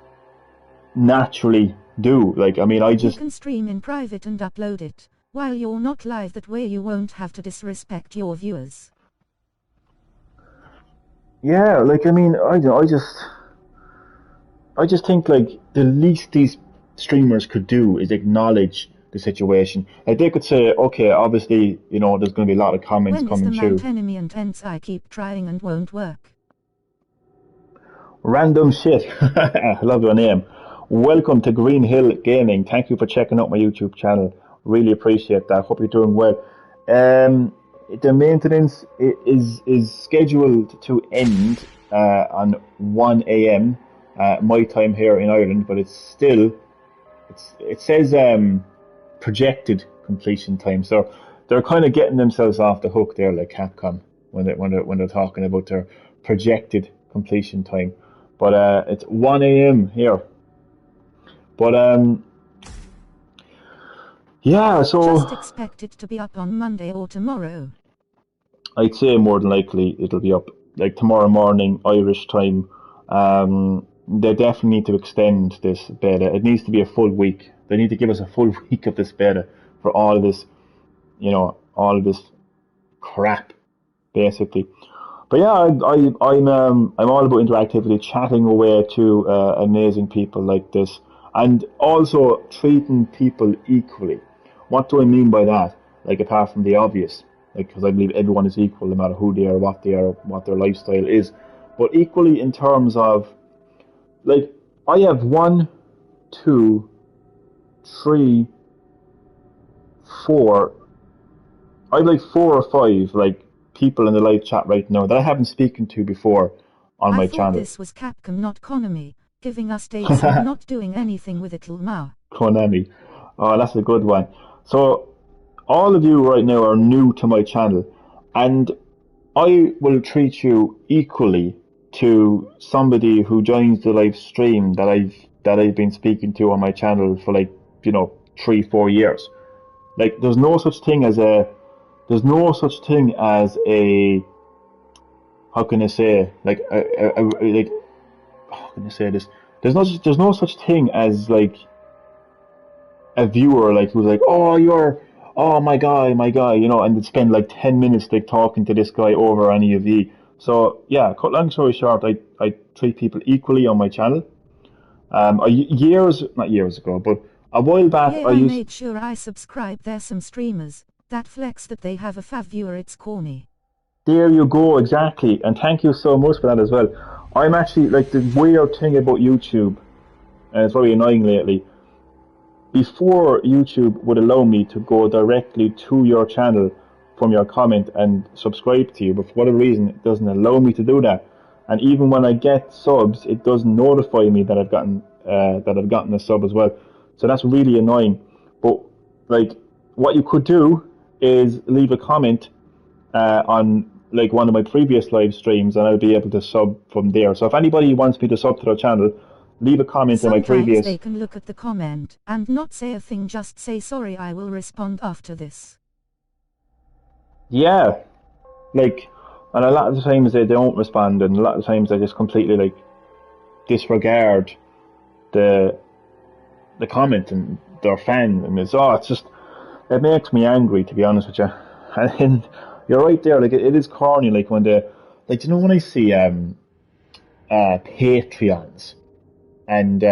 naturally do. Like, I mean, I You just, can stream in private and upload it. While you're not live, that way you won't have to disrespect your viewers. yeah, like, I mean, I just think like the least these streamers could do is acknowledge the situation. Like they could say, okay, obviously, there's going to be a lot of comments When is coming the through. mount enemy and hence I keep trying and won't work. Random shit. I love your name. Welcome to Green Hill Gaming. Thank you for checking out my YouTube channel. Really appreciate that. Hope you're doing well. The maintenance is scheduled to end on 1 a.m. My time here in Ireland, but it says projected completion time. So they're kind of getting themselves off the hook there, like Capcom, when they're talking about their projected completion time. But it's 1 a.m. here. But yeah, so Just expect it to be up on Monday or tomorrow. I'd say more than likely it'll be up like tomorrow morning Irish time. They definitely need to extend this beta. It needs to be a full week. They need to give us a full week of this beta for all of this, all of this crap, basically. But yeah, I'm all about interactivity, chatting away to amazing people like this, and also treating people equally. What do I mean by that? Like apart from the obvious, like because I believe everyone is equal, no matter who they are, what their lifestyle is, but equally in terms of like I have one, two, three, four. I have like 4 or 5 like people in the live chat right now that I haven't spoken to before on my I thought channel. this was Capcom, not Konami, giving us dates and not doing anything with it till now. Konami. Oh, that's a good one. So, all of you right now are new to my channel, and I will treat you equally to somebody who joins the live stream that I've been speaking to on my channel for 3-4 years. Like, there's no such thing as a how can I say, like how can I say this? There's no such thing as like a viewer like who's like, oh my guy, and they'd spend like 10 minutes like talking to this guy over any of the. So yeah, cut long story short, I treat people equally on my channel. Not years ago, but a while back Yeah, I made sure I subscribed. There's some streamers that flex that they have a fav viewer. It's corny. There you go, exactly, and thank you so much for that as well. I'm actually like the weird thing about YouTube, and it's very annoying lately. Before YouTube would allow me to go directly to your channel from your comment and subscribe to you, but for whatever reason it doesn't allow me to do that. And even when I get subs, it doesn't notify me that I've gotten a sub as well. So that's really annoying. But like, what you could do is leave a comment on like one of my previous live streams, and I'll be able to sub from there. So if anybody wants me to sub to their channel, leave a comment on my previous. Sometimes they can look at the comment and not say a thing, just say sorry, I will respond after this. Yeah, like, and a lot of the times they don't respond, and a lot of the times they just completely like disregard the comment and their fan, and it makes me angry, to be honest with you. And you're right there, like it is corny, like when when I see Patreons and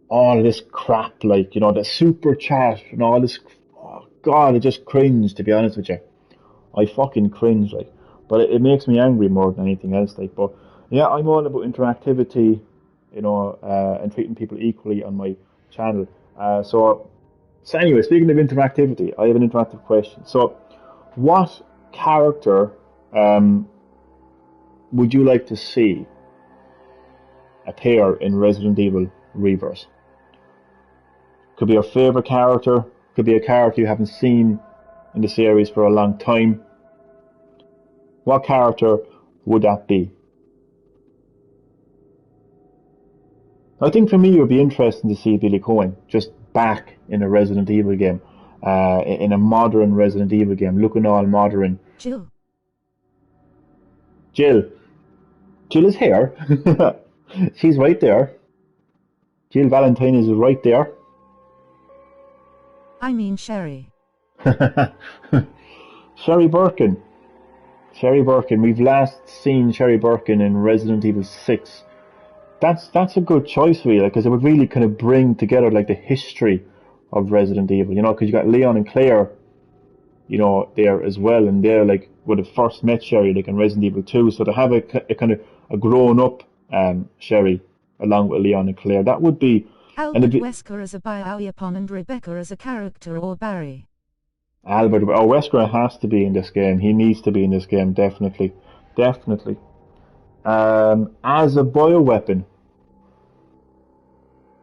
all of this crap, like, the super chat and all this, oh god, I just cringe, to be honest with you. I fucking cringe, like, but it makes me angry more than anything else, like. But yeah, I'm all about interactivity, and treating people equally on my channel. So anyway, speaking of interactivity, I have an interactive question. So, what character would you like to see appear in Resident Evil Reverse? Could be your favorite character, could be a character you haven't seen in the series for a long time. What character would that be? I think for me it would be interesting to see Billy Cohen just back in a Resident Evil game, in a modern Resident Evil game, looking all modern. Jill. Jill is here. She's right there. Jill Valentine is right there. I mean Sherry. Sherry Birkin. We've last seen Sherry Birkin in Resident Evil 6. That's a good choice, really, because it would really kind of bring together like the history of Resident Evil, because you got Leon and Claire, there as well, and they're like would have first met Sherry like in Resident Evil 2. So to have a kind of a grown up Sherry along with Leon and Claire, that would be. Albert Wesker as a Biowapon and Rebecca as a character, or Barry. Wesker has to be in this game. He needs to be in this game, definitely. As a bioweapon,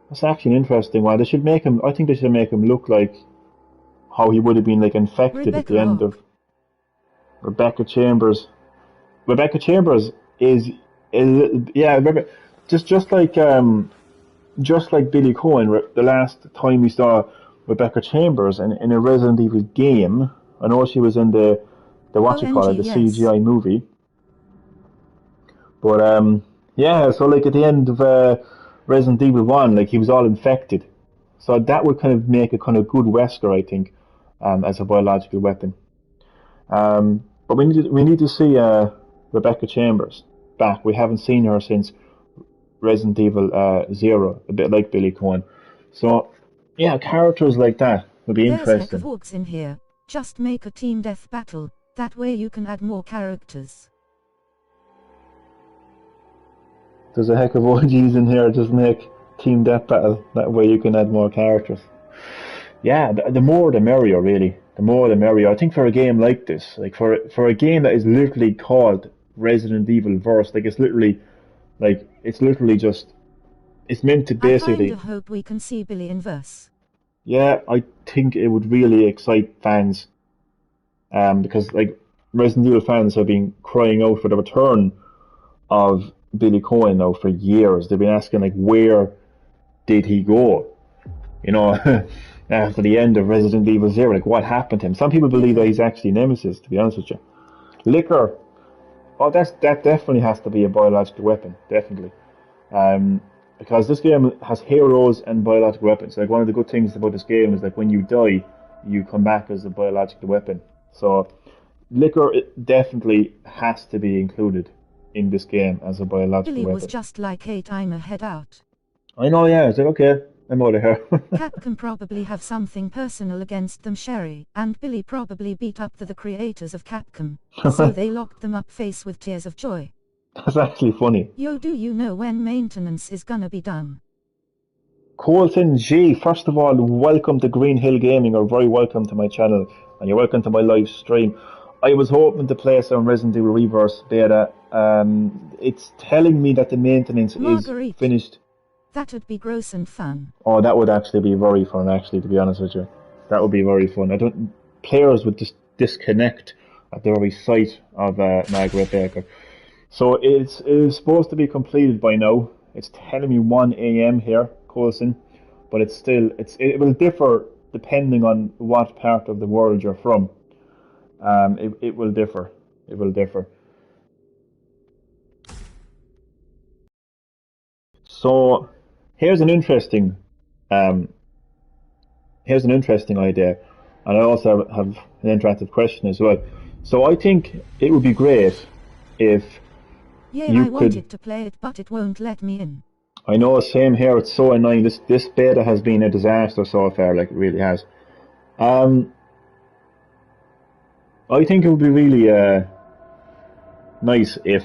that's actually an interesting one. I think they should make him look like how he would have been like infected Rebecca at the end Rock. of Rebecca Chambers. Rebecca Chambers is just like Billy Cohen. The last time we saw Rebecca Chambers in a Resident Evil game, I know she was in the the CGI movie. But so like at the end of Resident Evil 1, like he was all infected. So that would kind of make a kind of good Wesker, I think, as a biological weapon. But we need to see Rebecca Chambers back. We haven't seen her since Resident Evil 0, a bit like Billy Cohen. So yeah, characters like that would be interesting. There's a heck of orcs in here. Just make a team death battle. That way you can add more characters. There's a heck of orgies in here. Just make team death battle. That way you can add more characters. Yeah, the more the merrier, really. the more the merrier. I think for a game like this, like for a game that is literally called Resident Evil Verse, like it's literally just it's meant to I kinda basically. hope we can see Billy in verse. Yeah, I think it would really excite fans, because like Resident Evil fans have been crying out for the return of Billy Cohen now for years. They've been asking like, where did he go? You know, after the end of Resident Evil Zero, like what happened to him? Some people believe that Liquor. he's actually Nemesis. To be honest with you, liquor. Oh, that definitely has to be a biological weapon, definitely. Um, because this game has heroes and biological weapons. Like one of the good things about this game is like when you die, you come back as a biological weapon. So liquor it definitely has to be included in this game as a biological Billy was weapon. just like, hey, I'm a head out. I know, yeah. It's like okay, I'm out of here. Capcom probably have something personal against them, Sherry, and Billy probably beat up the creators of Capcom, so they locked them up face with tears of joy. That's actually funny. Yo, do you know when maintenance is gonna be done? Colton G, first of all, welcome to Green Hill Gaming, or very welcome to my channel, and you're welcome to my live stream. I was hoping to play some Resident Evil Reverse beta. It's telling me that the maintenance is Marguerite. finished. That'd be gross and fun. Oh, that would actually be very fun, actually, to be honest with you. That would be very fun. Players would just disconnect at the very sight of Margaret Baker. So it is supposed to be completed by now. It's telling me 1 a.m. here, Coulson, but it will differ depending on what part of the world you're from. It will differ. It will differ. So here's an interesting um, here's an interesting idea, and I also have an interactive question as well. So I think it would be great if Yeah, you I could. wanted to play it, but it won't let me in. I know, same here. It's so annoying. This beta has been a disaster so far. Like it really has. Um, I think it would be really nice if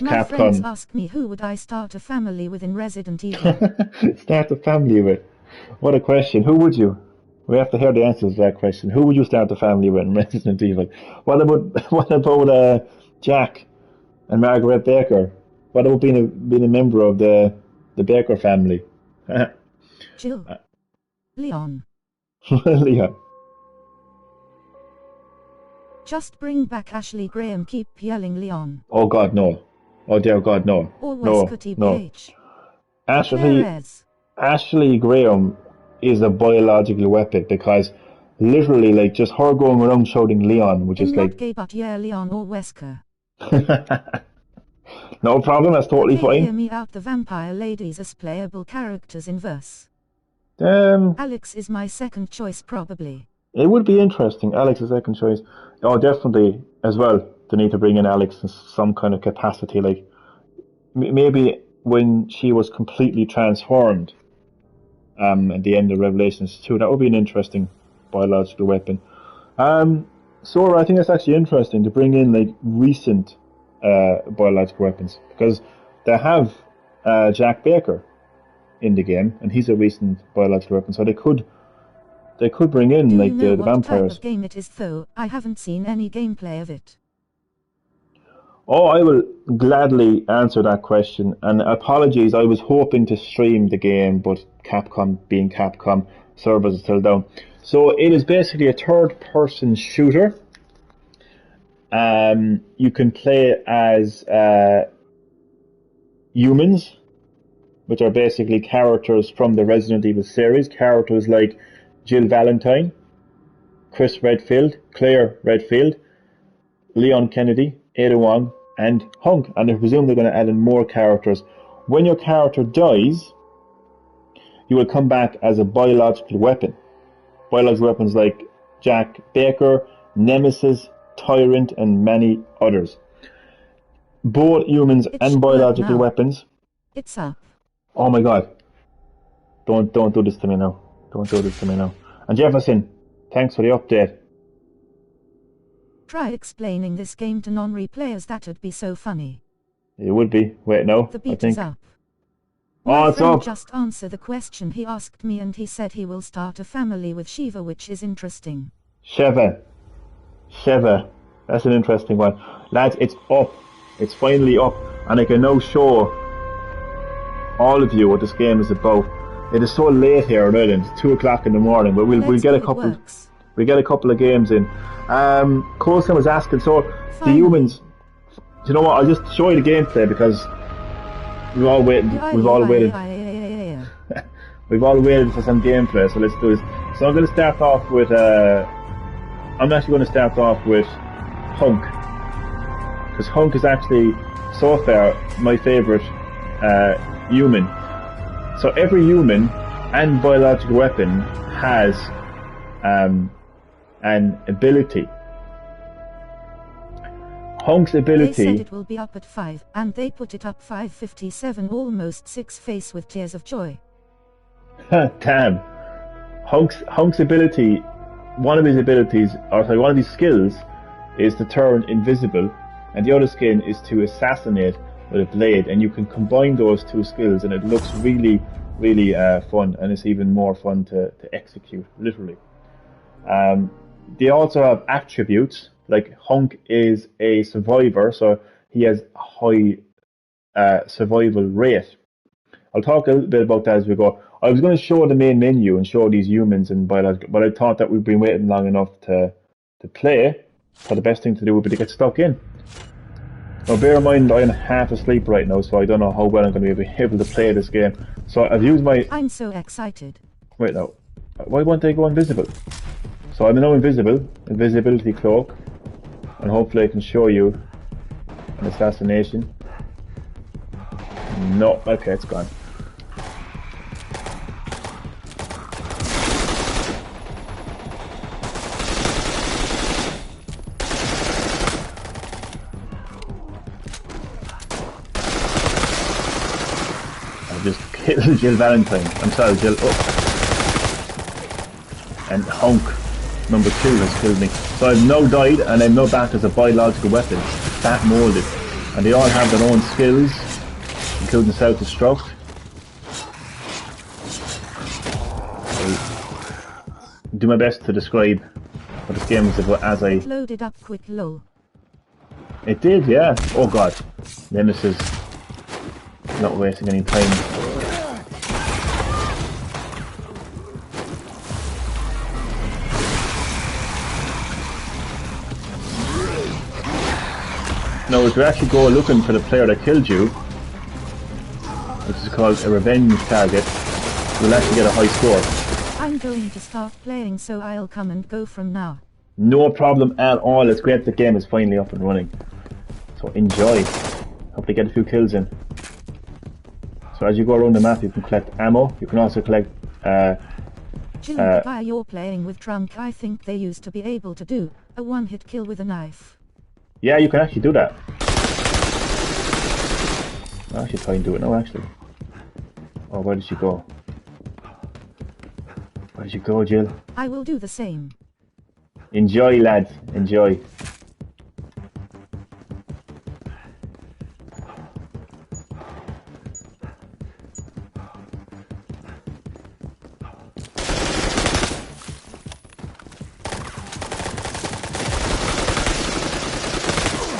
My friends Capcom ask me who would I start a family with in Resident Evil. start a family with. What a question. Who would you? We have to hear the answers to that question. Who would you start a family with in Resident Evil? What about Jack and Margaret Baker? What about being a member of the Baker family? Jill. Leon. Leah. Just bring back Ashley Graham, keep yelling Leon. Oh God, no. Oh dear God, no. Always No, could no. TBH. Ashley Perez. Ashley Graham is a biological weapon because literally like just her going around shouting Leon, which I'm is not like gay, but yeah, Leon or Wesker. no problem, that's totally Okay, hear fine. me out. The vampire ladies as playable characters in verse. Um Alex is my second choice, probably. it would be interesting. Alex is second choice. Oh definitely as well. They need to bring in Alex in some kind of capacity, like maybe when she was completely transformed at the end of Revelations 2. That would be an interesting biological weapon. Sora, I think that's actually interesting to bring in like recent biological weapons because they have Jack Baker in the game, and he's a recent biological weapon. So they could bring in Do you like know the what type vampires. of game it is though? I haven't seen any gameplay of it. Oh, I will gladly answer that question. And apologies, I was hoping to stream the game, but Capcom being Capcom, servers are still down. So it is basically a third-person shooter. You can play as humans, which are basically characters from the Resident Evil series. Characters like Jill Valentine, Chris Redfield, Claire Redfield, Leon Kennedy, Ada Wong, and Hunk. And I presume they're going to add in more characters. When your character dies, you will come back as a biological weapon. Biological weapons like Jack Baker, Nemesis, Tyrant, and many others. Both humans It and should work biological now. weapons. It's up. Oh my god. Don't do this to me now. Don't do this to me now. And Jefferson, thanks for the update. Try explaining this game to non-replayers, that'd be so funny. It would be. Wait, no, The I beat is think. up. Oh, My it's friend up. just answered the question he asked me, and he said he will start a family with Shiva, which is interesting. Sheva. Sheva. That's an interesting one. Lads, it's up. It's finally up. And I can now show all of you what this game is about. It is so late here in Ireland. It's 2 o'clock in the morning, but we'll get a couple. We get a couple of games in. Colson was asking, so the humans. Do you know what? I'll just show you the gameplay because we've all waited. We've all waited. We've all waited for some gameplay, so let's do this. So I'm going to start off with. I'm actually going to start off with Hunk, because Hunk is actually so far my favourite human. So every human and biological weapon has an ability. Hunk's ability. They said it will be up at 5, and they put it up 5:57, almost 6 face with tears of joy. Damn. Hunk's ability, one of his abilities, or sorry, one of his skills is to turn invisible, and the other skill is to assassinate with a blade, and you can combine those two skills, and it looks really, really fun, and it's even more fun to execute, literally. They also have attributes, like Hunk is a survivor, so he has a high survival rate. I'll talk a little bit about that as we go. I was going to show the main menu and show these humans and biological, but I thought that we've been waiting long enough to play, so the best thing to do would be to get stuck in. Now bear in mind I'm half asleep right now, so I don't know how well I'm going to be able to play this game. So I've used my... I'm so excited. Wait now, why won't they go invisible? So I'm now invisible, invisibility cloak, and hopefully I can show you an assassination. No, okay, it's gone. I just killed Jill Valentine. I'm sorry, Jill. Oh. And Hunk number 2 has killed me. So I've now died, and I'm now back as a biological weapon, bat molded, and they all have their own skills, including self-destruct. I'll do my best to describe what this game is about as I... It loaded up quick, lol. It did, yeah. Oh god. Nemesis. Not wasting any time. Now, if you actually go looking for the player that killed you, which is called a revenge target, you'll actually get a high score. I'm going to start playing, so I'll come and go from now. No problem at all. It's great the game is finally up and running. So enjoy. Hope they get a few kills in. So as you go around the map, you can collect ammo. You can also collect... Jill, the guy you're playing with drunk, I think they used to be able to do a one-hit kill with a knife. Yeah, you can actually do that. I'll actually try and do it now, actually. Oh, where did she go? Where did you go, Jill? I will do the same. Enjoy, lads. Enjoy.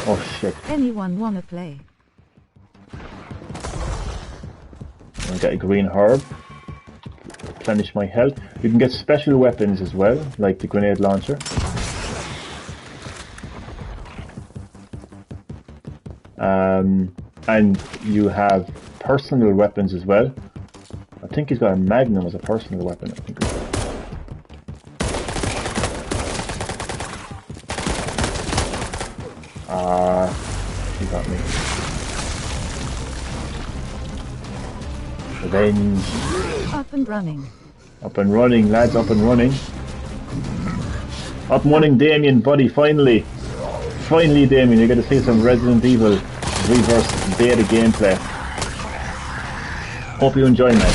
Oh shit. Anyone wanna play? I'll get a green herb. Replenish my health. You can get special weapons as well, like the grenade launcher. And you have personal weapons as well. I think he's got a magnum as a personal weapon. I think. He got me. Revenge. Up and running. Up and running, lads, up and running. Up and running, Damien, buddy, finally. Finally, Damien, you get to see some Resident Evil Reverse beta gameplay. Hope you enjoy that.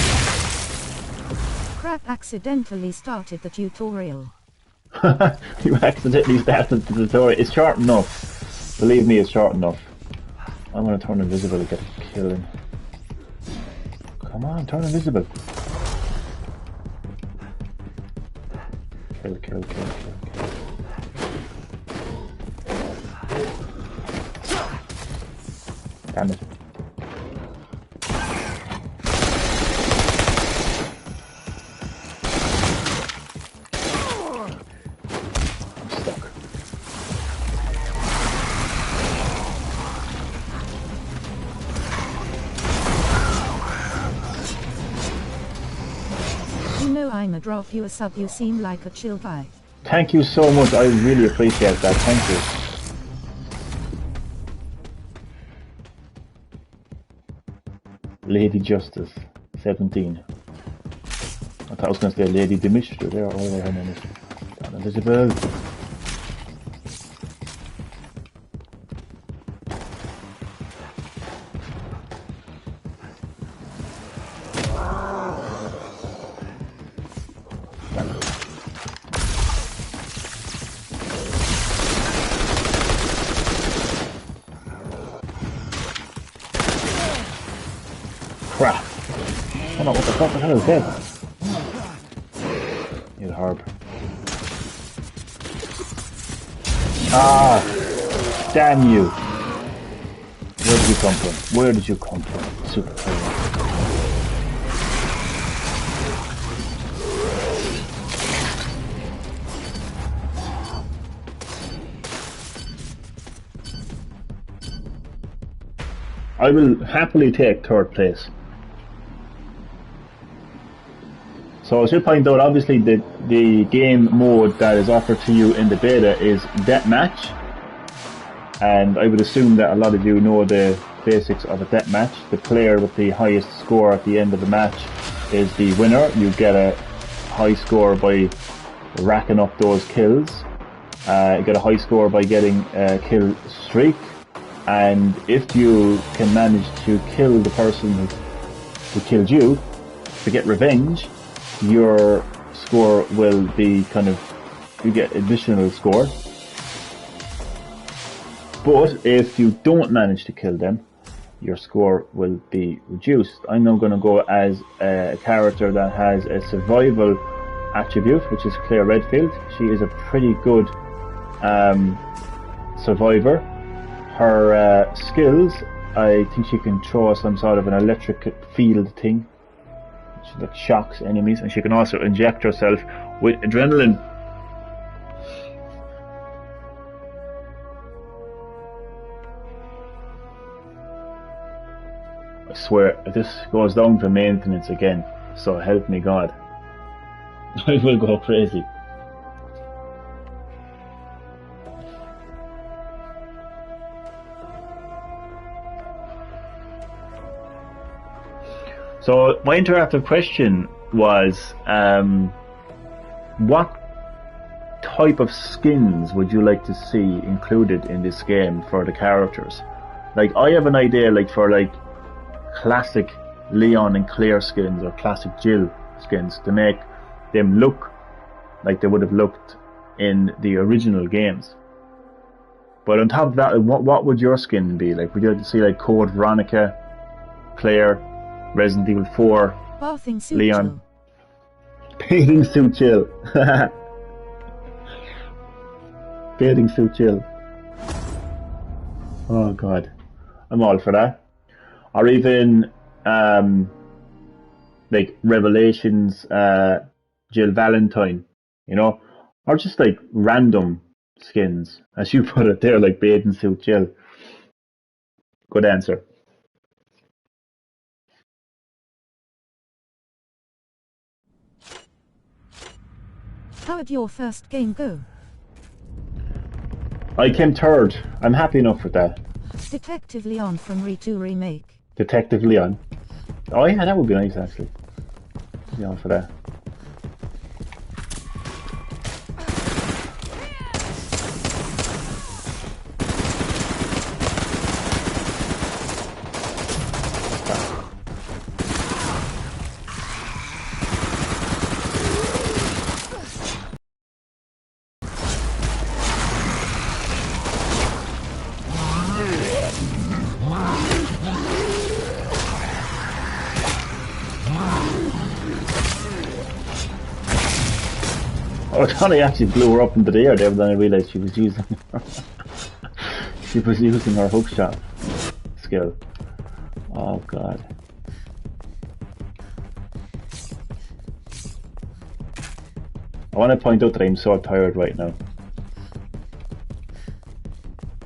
Crap, accidentally started the tutorial. You accidentally started the tutorial. It's short enough. Believe me, it's short enough. I'm gonna turn invisible to get a kill in. Come on, turn invisible. Kill, kill, kill, kill, kill. Damn it. I'm stuck. You know I'ma drop you a sub, you seem like a chill guy. Thank you so much, I really appreciate that, thank you. Lady Justice, 17. I thought I was going to say Lady Demistra there, or her name is. Elizabeth. Crap. Oh no, what the fuck? The hell is that? You harp. Ah! Damn you! Where did you come from? Where did you come from? Super player. I will happily take third place. So I should point out, obviously, the game mode that is offered to you in the beta is deathmatch, and I would assume that a lot of you know the basics of a deathmatch. The player with the highest score at the end of the match is the winner. You get a high score by racking up those kills. You get a high score by getting a kill streak, and if you can manage to kill the person who killed you to get revenge, your score will be you get additional score. But if you don't manage to kill them, your score will be reduced. I'm now going to go as a character that has a survival attribute, which is Claire Redfield. She is a pretty good survivor. Her skills, I think she can throw some sort of an electric field thing. She like shocks enemies, and she can also inject herself with adrenaline. I swear, if this goes down for maintenance again, so help me God, I will go crazy. So my interactive question was, what type of skins would you like to see included in this game for the characters? Like, I have an idea, like, for like classic Leon and Claire skins, or classic Jill skins, to make them look like they would have looked in the original games. But on top of that, what would your skin be? Like, would you like to see like Code Veronica, Claire, Resident Evil 4, Bathing suit Leon? Jill. Bathing suit Jill. Bathing suit Jill. Oh God, I'm all for that. Or even like Revelations Jill Valentine, you know, or just like random skins, as you put it there, like bathing suit Jill. Good answer. How did your first game go? I came third. I'm happy enough with that. Detective Leon from Re2 Remake. Detective Leon. Oh yeah, that would be nice actually. Be on for that. Oh, I thought I actually blew her up into the air there, but then I realised she was using her hookshot skill. Oh god. I want to point out that I'm so tired right now.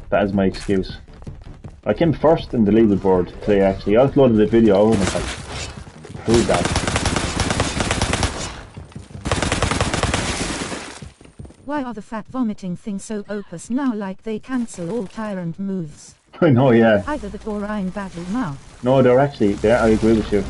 That is my excuse. I came first in the leaderboard today actually. I uploaded the video of it to prove that. Why are the fat vomiting things so opus now, like they cancel all tyrant moves? I know, yeah. Either that or I'm badly mouthed. No, they're actually, I agree with you.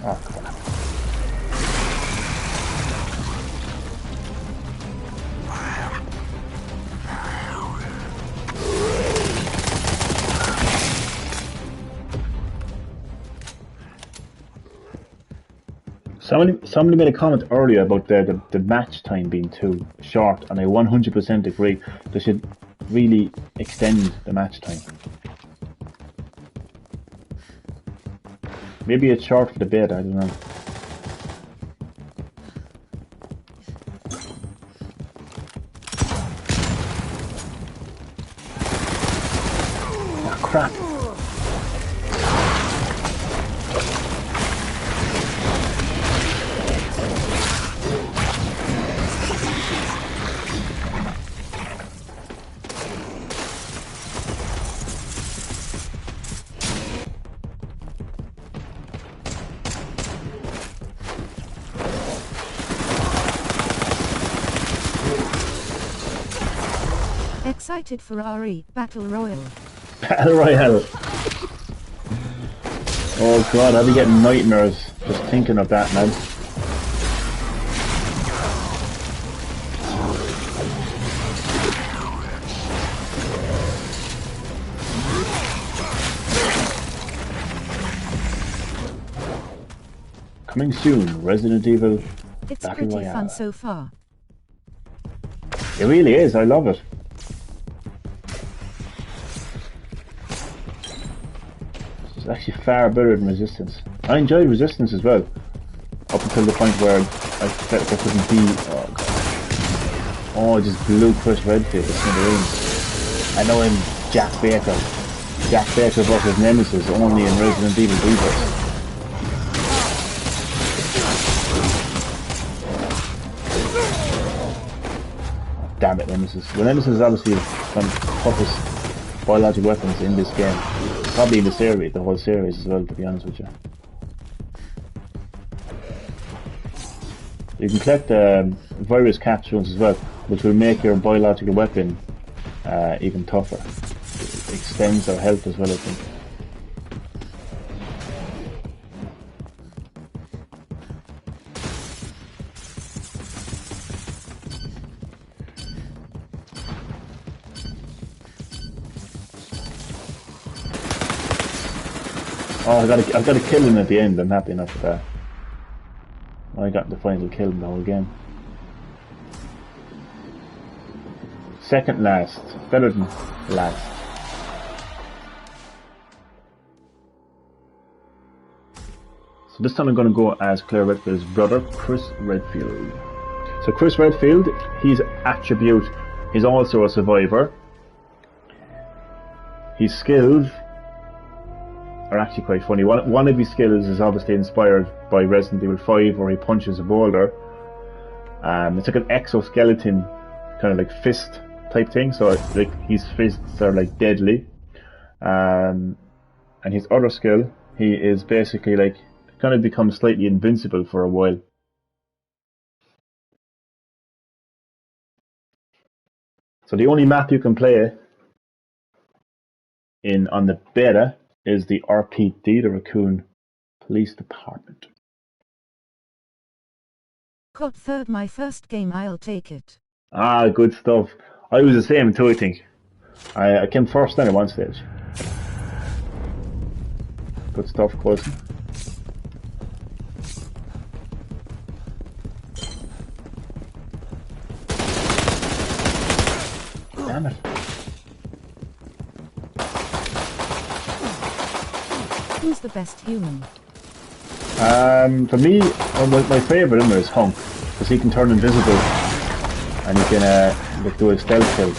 Oh, crap. Somebody made a comment earlier about the match time being too short, and I 100% agree. They should really extend the match time. Maybe it's short for the bid, I don't know. Oh, crap. Excited for RE Battle Royale. Battle Royale. Oh god, I'll be getting nightmares just thinking of that, man. Coming soon, Resident Evil It's Battle pretty Royale. fun so far. It really is, I love it. It's actually far better than Resistance. I enjoyed Resistance as well, up until the point where I felt like I couldn't be. Oh god! Oh, I just blew Chris Redfield to smithereens. I know him, Jack Baker. Jack Baker versus Nemesis only in Resident Evil Rebirth. Damn it, Nemesis. Well, Nemesis is obviously one of the toughest biological weapons in this game. Probably in the series, the whole series as well, to be honest with you. You can collect virus capsules as well, which will make your biological weapon even tougher. It extends their health as well, I think. Oh, I got a kill him at the end. I'm happy enough with that. I got the final kill in the whole game. Second last, better than last. So this time I'm going to go as Claire Redfield's brother, Chris Redfield. So Chris Redfield, his attribute, he's also a survivor. His skills are actually quite funny. One of his skills is obviously inspired by Resident Evil 5, where he punches a boulder. It's like an exoskeleton, kind of like fist type thing. So like his fists are like deadly. And his other skill, he is basically like kind of becomes slightly invincible for a while. So the only map you can play in on the beta is the RPD, the Raccoon Police Department. Got third my first game, I'll take it. Ah, good stuff. I was the same too, I think. I came first then at one stage. Good stuff, Coulson. Damn it. Who's the best human? For me, my favourite in there is Hunk, because he can turn invisible and he can like do a stealth kill.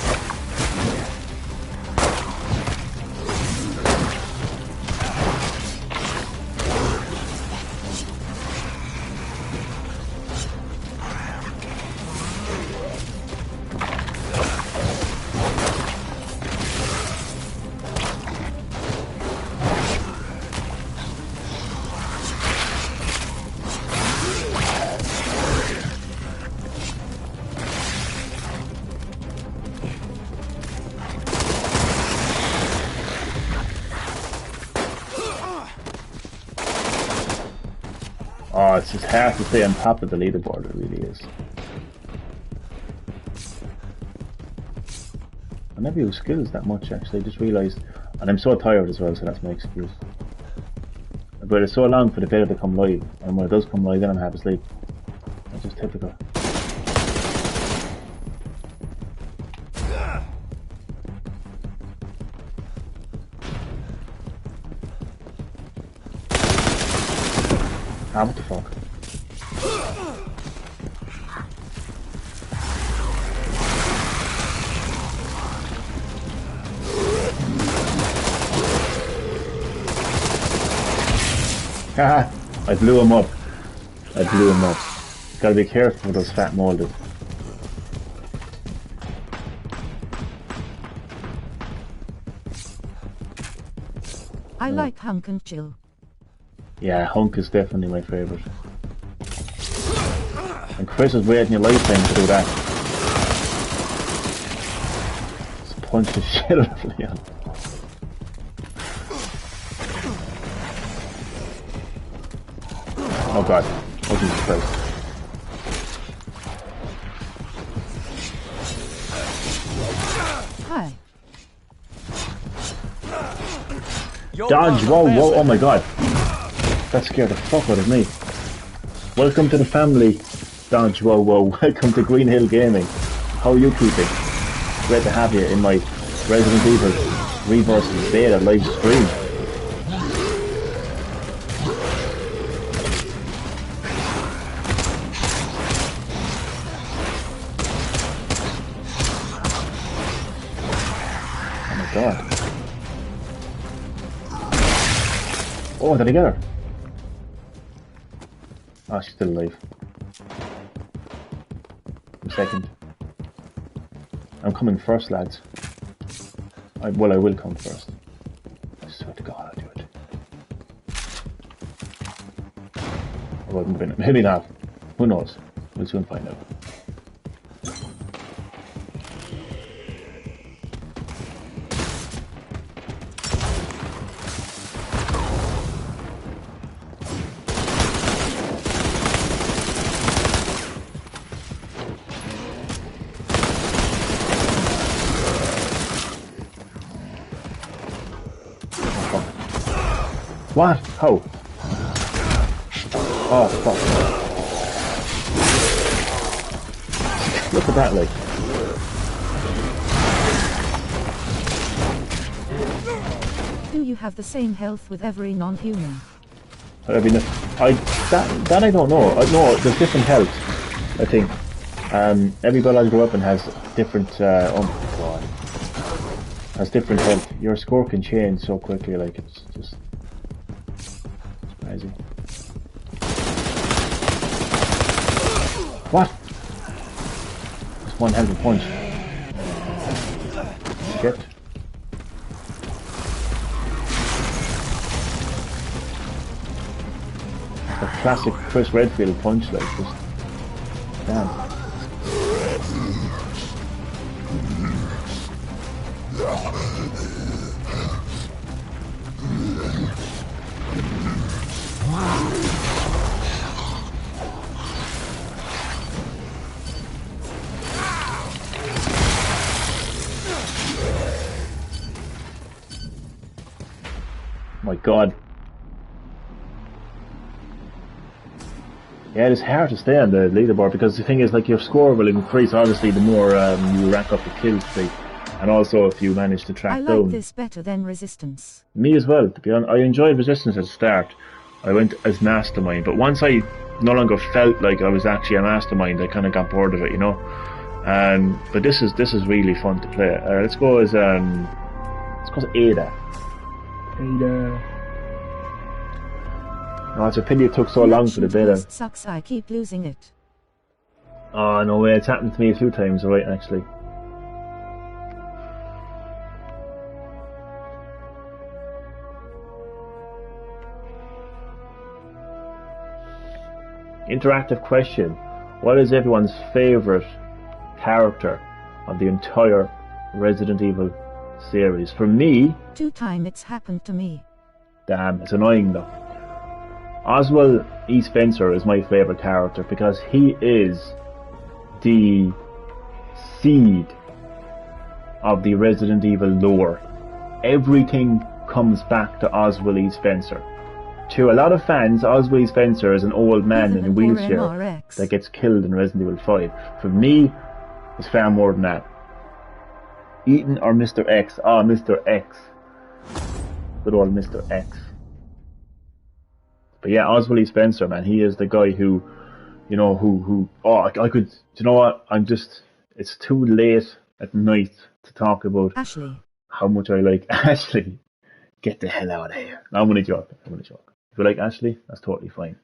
Oh, it's just hard to stay on top of the leaderboard, it really is. I never use skills that much actually, I just realised. And I'm so tired as well, so that's my excuse. But it's so long for the beta to come live, and when it does come live then I'm half asleep. That's just typical. Ah, what the fuck? Haha, I blew him up. Gotta be careful with those fat molded. I like Hunk and Chill. Yeah, Hunk is definitely my favourite. And Chris is waiting your lifetime to do that. Just punch the shit out of Leon. Oh god. Oh Jesus Christ. Hi. Dodge! Whoa, oh my god. That scared the fuck out of me. Welcome to the family, Dodge. Whoa. Welcome to Green Hill Gaming. How are you keeping? Great to have you in my Resident Evil Reverse Beta live stream. Oh my god. Oh, did I get her? Oh, she's still alive. I'm second. I'm coming first, lads. I will come first. I swear to God I'll do it. I wouldn't win it. Maybe not. Who knows? We'll soon find out. What? How? Oh, fuck. Look at that, like. Do you have the same health with every non-human? That I don't know. No, there's different health, I think. Every biological weapon has different, oh my god. Has different health. Your score can change so quickly, like, it's just... crazy. What? Just one hell of a punch. Shit. A classic Chris Redfield punch, like, just... Damn. My God. Yeah, it's hard to stay on the leaderboard because the thing is, like, your score will increase obviously the more you rack up the kill streak, and also if you manage to track down. I like this better than Resistance. Me as well, to be honest. I enjoyed Resistance at the start. I went as Mastermind, but once I no longer felt like I was actually a Mastermind, I kind of got bored of it, you know. But this is really fun to play. Let's go as Ada. Ada. Oh, it's a pity it took so long for the beta. Sucks, I keep losing it. Oh, no way, it's happened to me a few times, right, actually. Interactive question. What is everyone's favourite character of the entire Resident Evil series? For me... 2 times it's happened to me. Damn, it's annoying though. Oswald E. Spencer is my favourite character because he is the seed of the Resident Evil lore. Everything comes back to Oswald E. Spencer. To a lot of fans, Oswald E. Spencer is an old man in a wheelchair that gets killed in Resident Evil 5. For me, it's far more than that. Ethan or Mr. X? Ah, Mr. X. Good old Mr. X. But yeah, Oswald E. Spencer, man, he is the guy who, you know, I could, you know what, it's too late at night to talk about Ashley. How much I like Ashley. Get the hell out of here. No, I'm gonna joke. If you like Ashley, that's totally fine.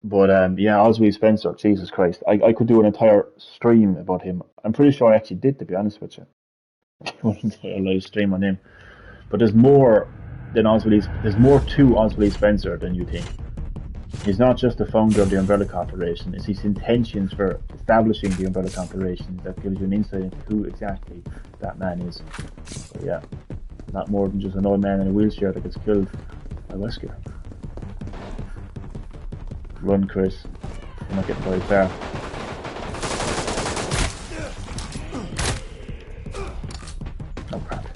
But yeah, Oswald E. Spencer, Jesus Christ. I could do an entire stream about him. I'm pretty sure I actually did, to be honest with you. An entire live stream on him. But there's more to Oswald E. Spencer than you think. He's not just the founder of the Umbrella Corporation, it's his intentions for establishing the Umbrella Corporation that gives you an insight into who exactly that man is. But yeah, not more than just an old man in a wheelchair that gets killed by Wesker. Run, Chris. You're not getting very far. Oh crap.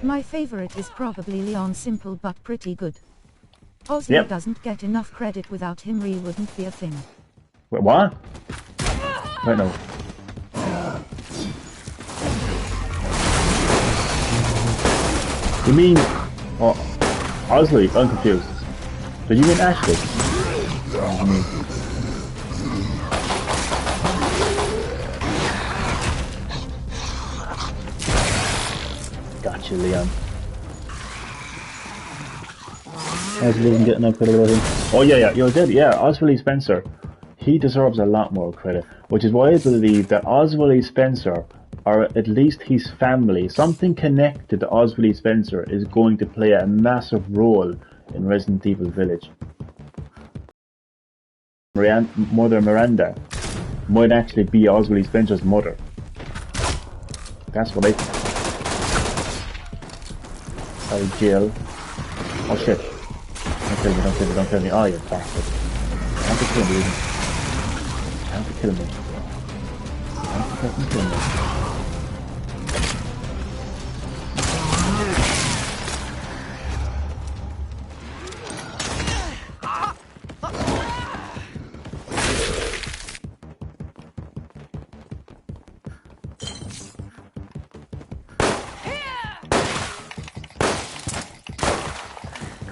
My favorite is probably Leon, simple but pretty good. Ozzy doesn't get enough credit. Without him, Ree wouldn't be a thing. Wait, what? Wait, no. You mean... Oh, Osley, I'm confused. Did you mean Ashley? Gotcha, Leon. Oswald isn't getting enough credit about him. Oh yeah, you're dead. Yeah, Oswald E. Spencer. He deserves a lot more credit, which is why I believe that Oswald E. Spencer, or at least his family, something connected to Oswald E. Spencer, is going to play a massive role in Resident Evil Village. Mother Miranda might actually be Oswald E. Spencer's mother. That's what I think. Sorry, Jill. Oh shit. Don't kill me. Oh, you bastard. You have to kill me. You have to kill me. You have to fucking kill me.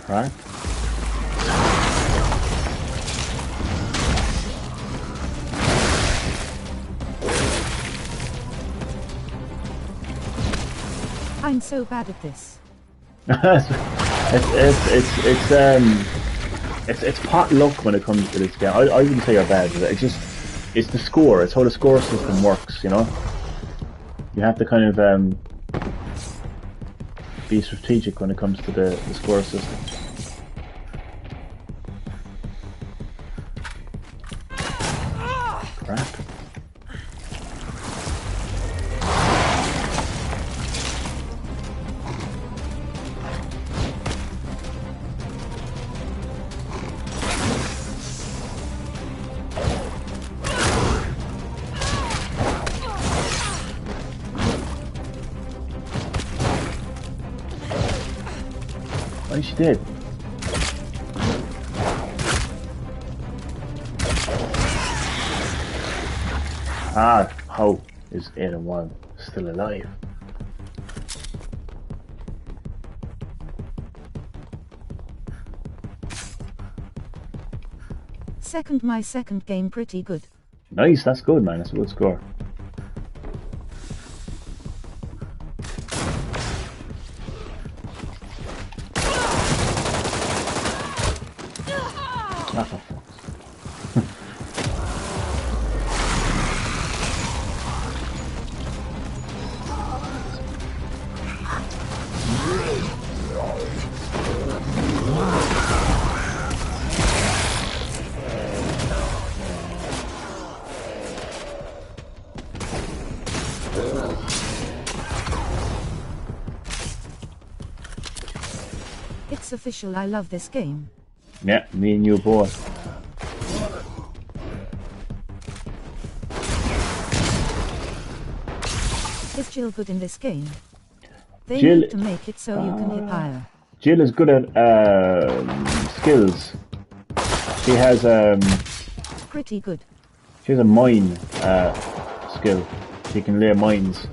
Right. I'm so bad at this. It's pot luck when it comes to this game. I wouldn't say you're bad at it. It's the score. It's how the score system works. You know, you have to kind of be strategic when it comes to the score system. Crap. is she dead? Ah, how is Ada1 still alive? My second game pretty good. Nice, that's good, man. That's a good score. Ah, for fuck's. It's official, I love this game. Yeah, me and you both. Is Jill good in this game? They Jill, need to make it so you can hit higher. Jill is good at skills. She has pretty good. She has a mine skill. She can lay mines.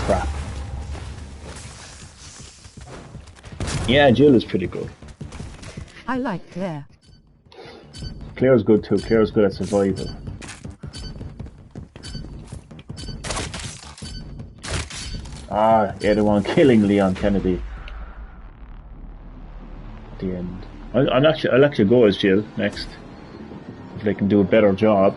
Crap. Yeah, Jill is pretty good. I like Claire. Claire's good too. Claire's good at survival. Ah, Ada1 killing Leon Kennedy at the end. I'll actually go as Jill next if they can do a better job.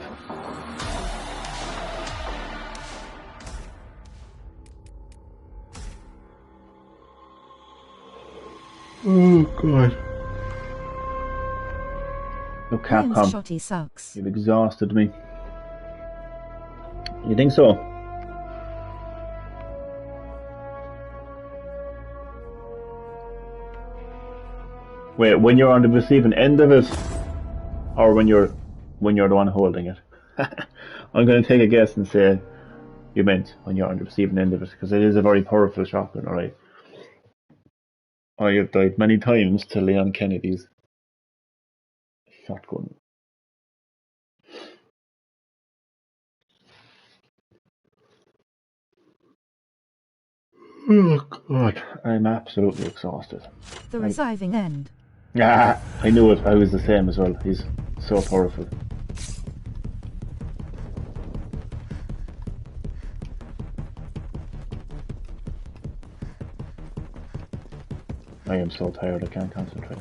Oh god. No, Capcom. Shotty sucks. You've exhausted me. You think so? Wait, when you're on the receiving end of it, or when you're the one holding it? I'm going to take a guess and say you meant when you're on the receiving end of it, because it is a very powerful shotgun, alright? I have died many times to Leon Kennedy's shotgun. Oh god, I'm absolutely exhausted. The receiving end. Yeah, I knew it. I was the same as well. He's so powerful. I am so tired, I can't concentrate.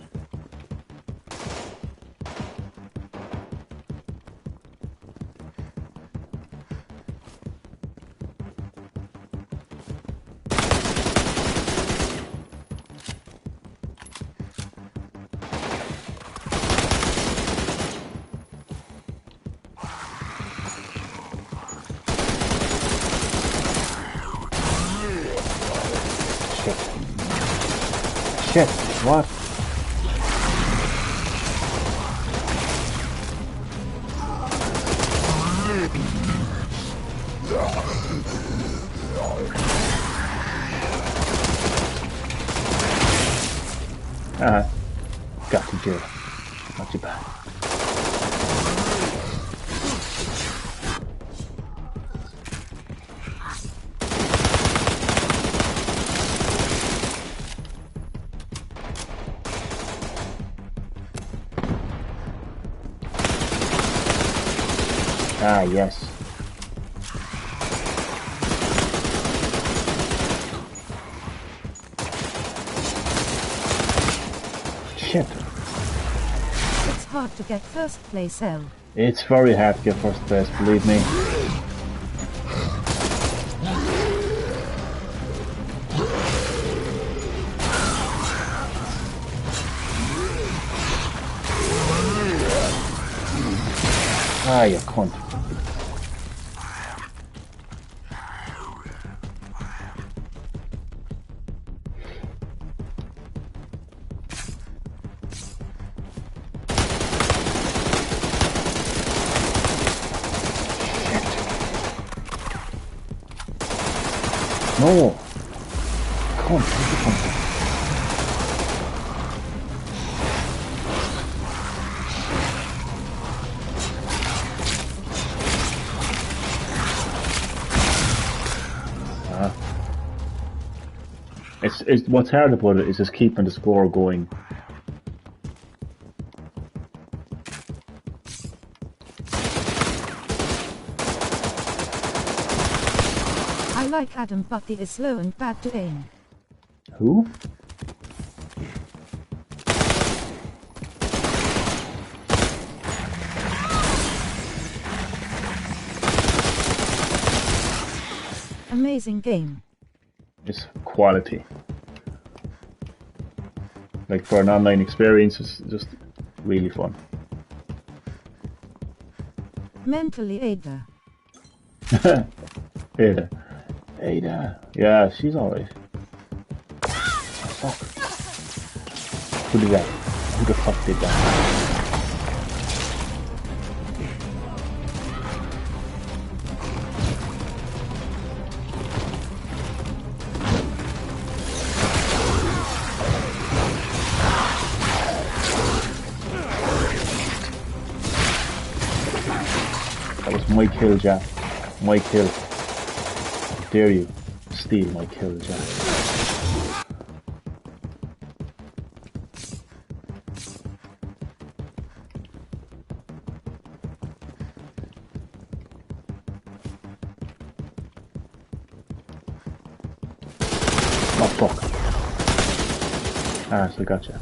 Shit, what? Got to jail. Not too bad. Ah, yes. Shit. It's hard to get first place, L. It's very hard to get first place, believe me. Ah, you cunt. No! Come on, take the punch. It's what's hard about it is just keeping the score going. I like Adam, but he is slow and bad to aim. Who? Amazing game. It's quality. Like for an online experience, it's just really fun. Mentally Ada. Ada. Ada. Yeah, she's alright. Oh, fuck. Who did that? Who the fuck did that? That was my kill, Jack. My kill. How dare you steal my kill, Jack. Oh, fuck. Ah, so I gotcha.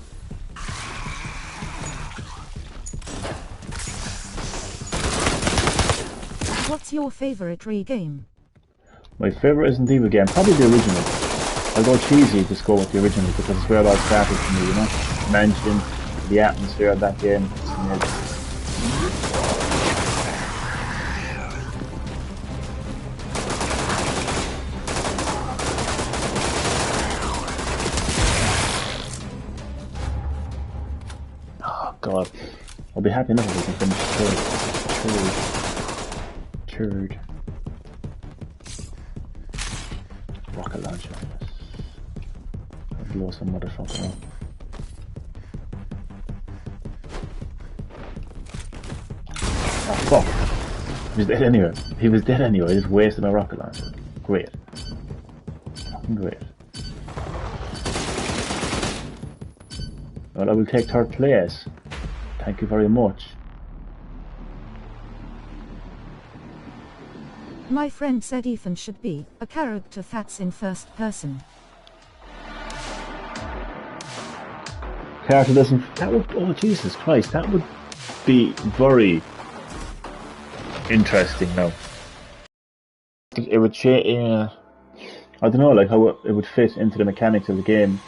What's your favorite re-game? My favourite Resident Evil game, probably the original. I'll go cheesy, just go with the original because it's where it all started for me, you know? Mansion, the atmosphere of that game. Oh god. I'll be happy enough if we can finish third. Rocket launcher. I'll blow some motherfucker up. Oh fuck. He was dead anyway. He was dead anyway. I just wasted my rocket launcher. Great. Fucking great. Well, I will take third place. Thank you very much. My friend said Ethan should be a character that's in first person. Character doesn't. That would. Oh Jesus Christ! That would be very interesting. Now, it would change. I don't know, like how it would fit into the mechanics of the game.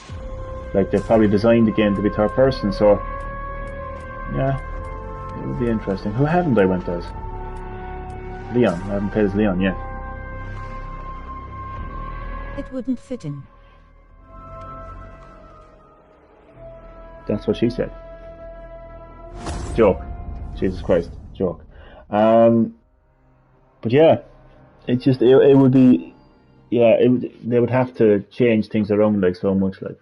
Like they probably designed the game to be third person, so yeah, it would be interesting. Who haven't I went as? Leon. I haven't played as Leon yet. It wouldn't fit in. That's what she said. Joke. Jesus Christ. Joke. But yeah, it just it would be, yeah, they would have to change things around like so much, like.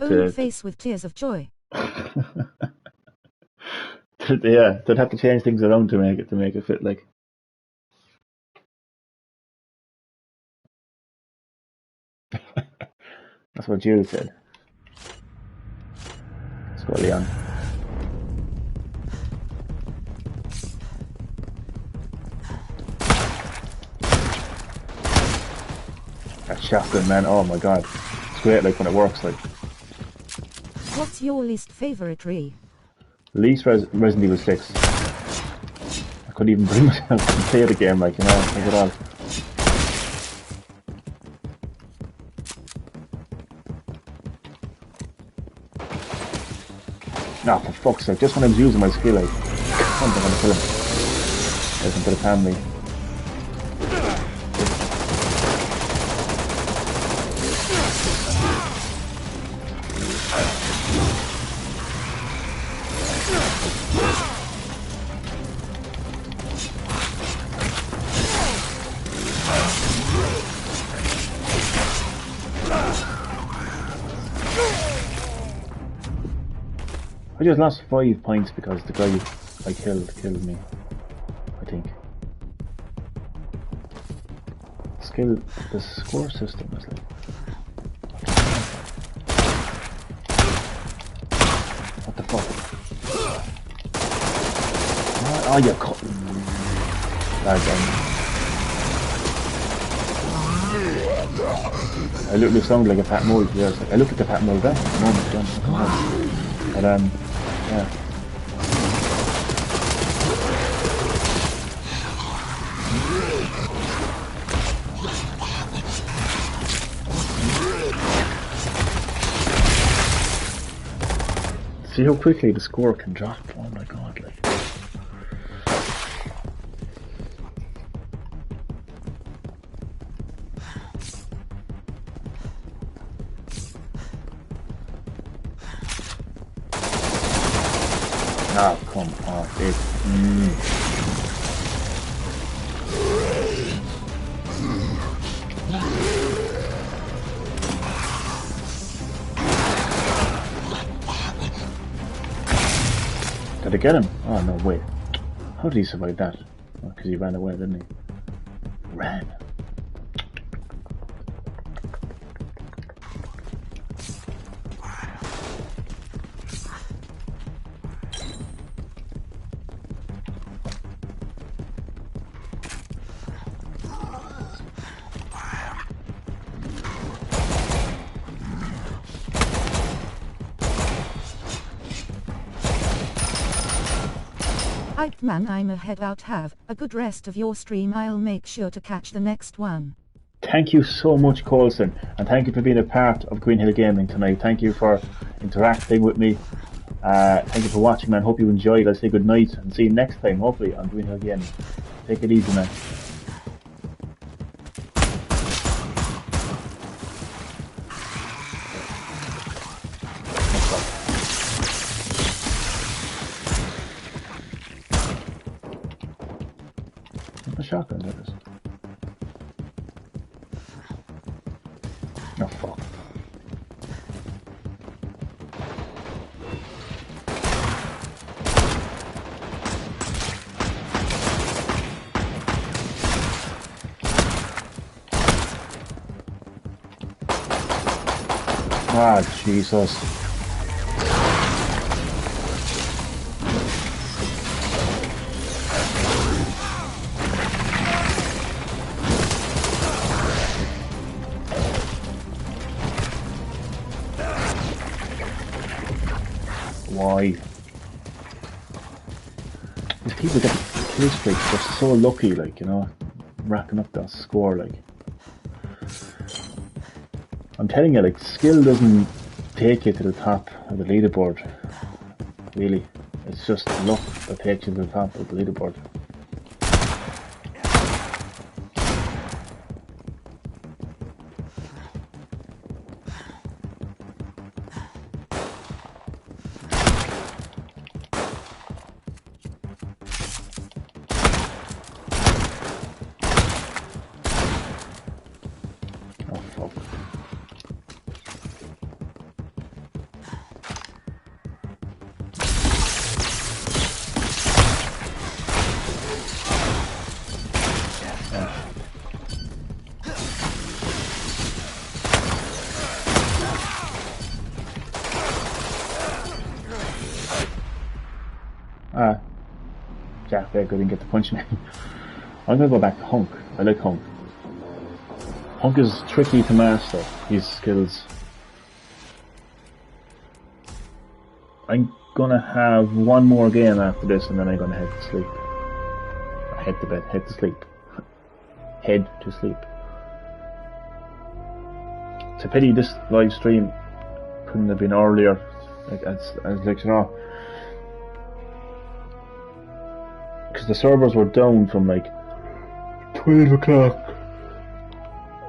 Own face with tears of joy. Yeah, they'd have to change things around to make it fit, like. That's what Jules said. Let's go, Leon. That shotgun, man, oh my god. It's great, like, when it works, like. What's your least favorite re? Least Resident Evil 6. I couldn't even bring myself to play the game, like, you know, think it all. Nah, for fuck's sake, just when I was using my skill, like, I'm gonna kill him. Listen to the family. I just lost 5 points because the guy I killed me, I think. The score system is like... What the fuck? Oh, you cut. I literally sound like a fat mole. Yes, I look at the fat mole there at the moment. But yeah. See how quickly the score can drop. Oh my god, like. Oh, come on, it. Did I get him? Oh no, wait. How did he survive that? Because he ran away, didn't he? Ran. Hype man, I'm a head out. Have a good rest of your stream. I'll make sure to catch the next one. Thank you so much, Colson, and thank you for being a part of Green Hill Gaming tonight. Thank you for interacting with me. Thank you for watching, man. Hope you enjoyed. I'll say good night and see you next time, hopefully, on Green Hill Gaming. Take it easy, man. Shotgun that is. Oh fuck. Ah, Jesus. Why? These people get kill streaks, they're so lucky, like, you know, racking up that score, like. I'm telling you, like, skill doesn't take you to the top of the leaderboard, really. It's just luck that takes you to the top of the leaderboard. Jack Baker didn't get to punch me. I'm gonna go back to Hunk. I like Hunk. Hunk is tricky to master, his skills. I'm gonna have one more game after this and then I'm gonna head to sleep. Head to bed, head to sleep. Head to sleep. It's a pity this live stream couldn't have been earlier, like as like, you know, because the servers were down from like 12 o'clock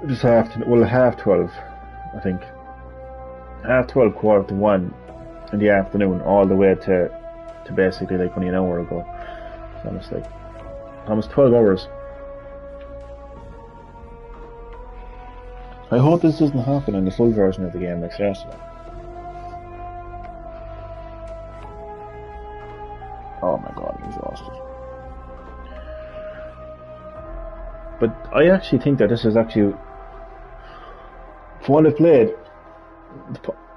this afternoon, well, half 12 I think, half 12, quarter to 1 in the afternoon, all the way to basically like only an hour ago. So it's like almost 12 hours. I hope this doesn't happen in the full version of the game, like seriously. Oh my god, I'm exhausted. But I actually think that this is actually, from what I played,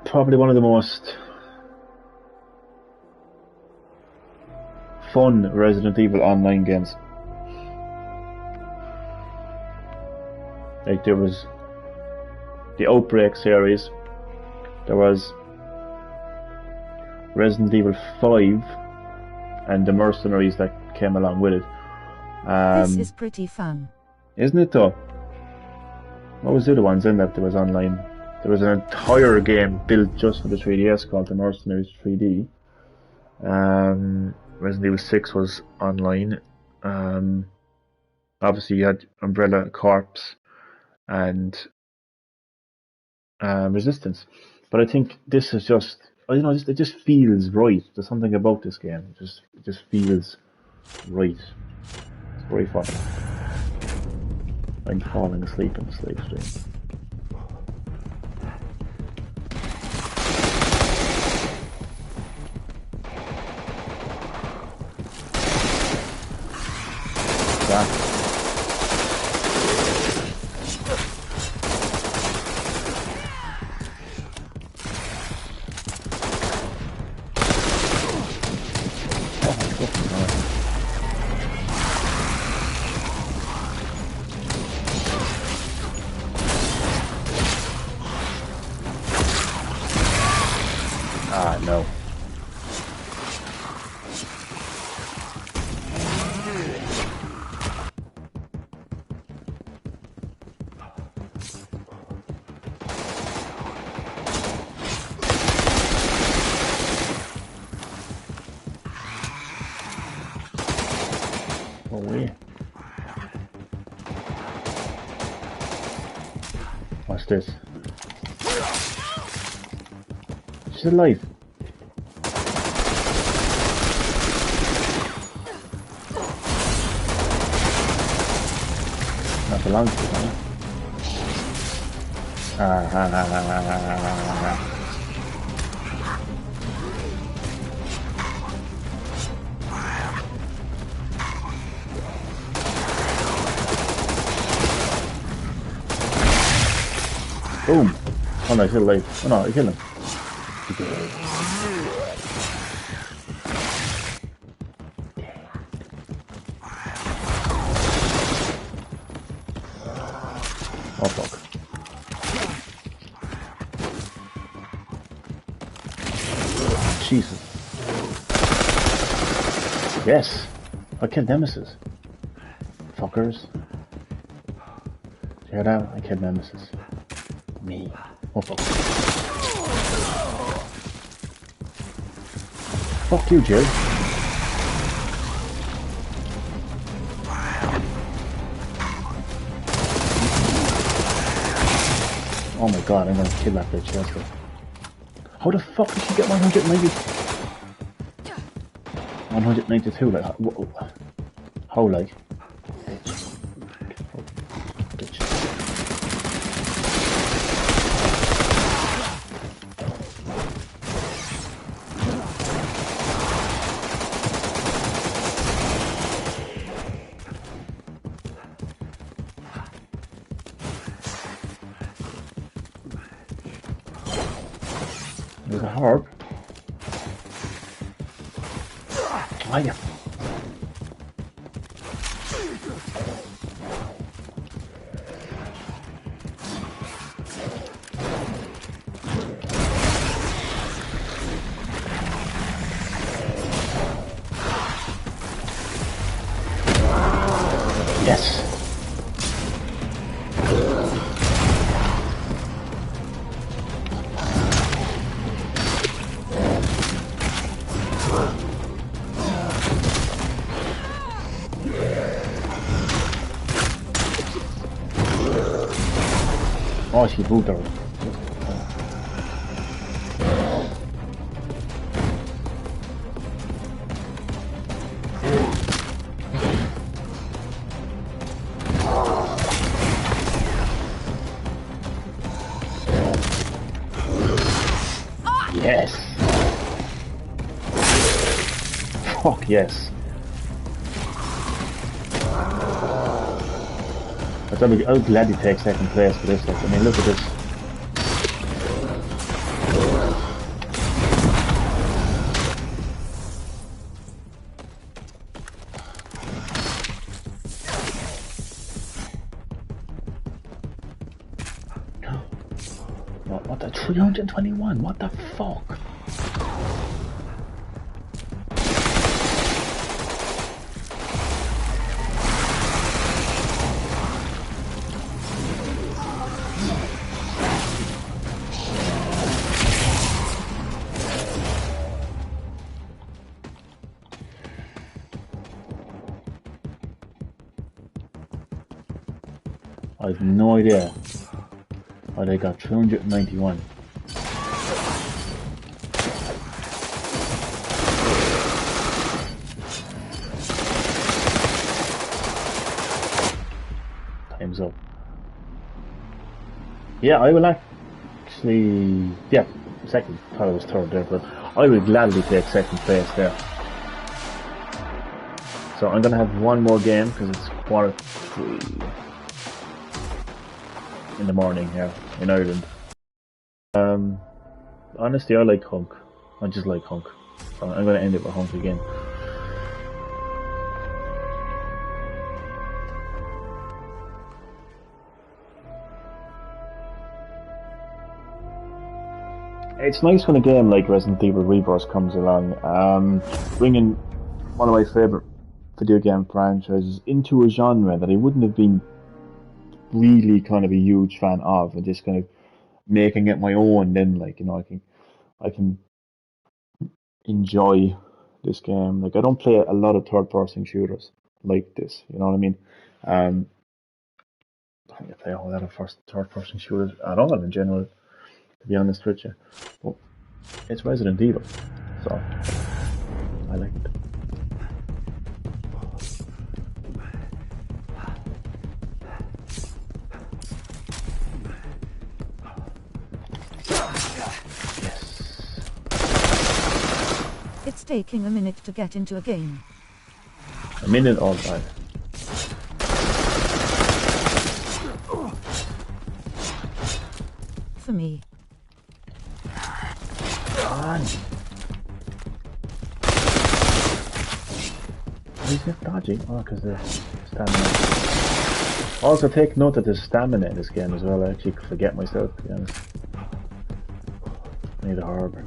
probably one of the most fun Resident Evil Online games. Like, there was the Outbreak series, there was Resident Evil 5, and the Mercenaries that came along with it. This is pretty fun. Isn't it though? What was the other ones in that there was online? There was an entire game built just for the 3DS called the Mercenaries 3D. Resident Evil 6 was online. Obviously you had Umbrella Corps and Resistance. But I think this is just, it just feels right. There's something about this game. It just feels right. It's very fucking. I'm falling asleep in the slave stream. That. Oh my fucking god. Ah, no. Oh, yeah. What's this? She's alive. Not belongs to her. Boom! Oh no, he's still alive. Oh no, I killed him. Oh fuck. Jesus. Yes! I killed Nemesis. Fuckers. Check it out, I killed Nemesis. Me. Oh fuck. Fuck you, Jill. Oh my god, I'm gonna kill that bitch, that's it. How the fuck did she get 190? 192, like, how, like? Bitch. Oh, bitch. There's a harp. Oh, yeah. Yes. Oh, she moved her. Yes. Fuck yes. I would gladly take second place for this. Like, I mean, look at this. What the 321? What the fuck? I have no idea how they got 391. Time's up. Yeah, I will actually... Yeah, second. I thought I was third there, but I will gladly take second place there. So I'm going to have one more game because it's 3:15 in the morning here in Ireland. Honestly, I like Hunk. I just like Hunk. So I'm going to end it with Hunk again. It's nice when a game like Resident Evil Rebirth comes along, bringing one of my favourite video game franchises into a genre that I wouldn't have been really kind of a huge fan of, and just kind of making it my own. Then, like, you know, I can enjoy this game. Like, I don't play a lot of third-person shooters like this. You know what I mean? I don't play a whole lot of third-person shooters at all in general, to be honest with you. But it's Resident Evil, so I like it. It's taking a minute to get into a game. A minute all right. For me. God. He's not dodging. Oh, because the stamina. Also, take note that there's stamina in this game as well. I actually forget myself, to be honest. I need a harbor.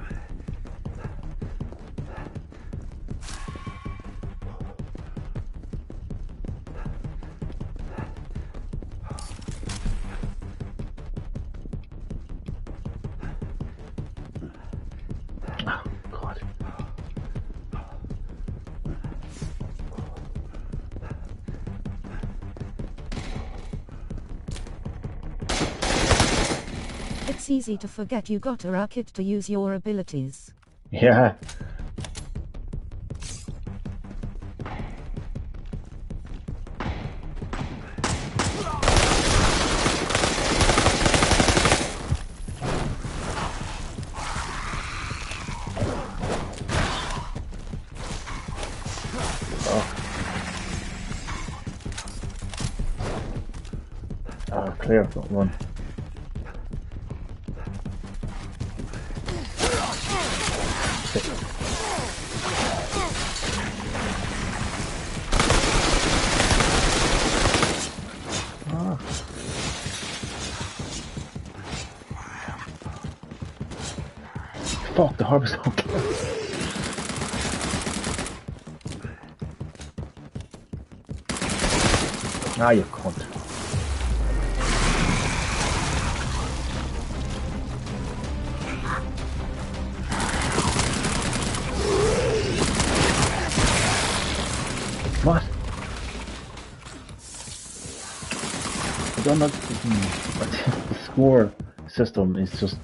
It's easy to forget you got a rocket to use your abilities. Yeah. Clear, got one. Fuck, the harvest don't kill. Ah, you cunt. What? I don't know. The score system is just...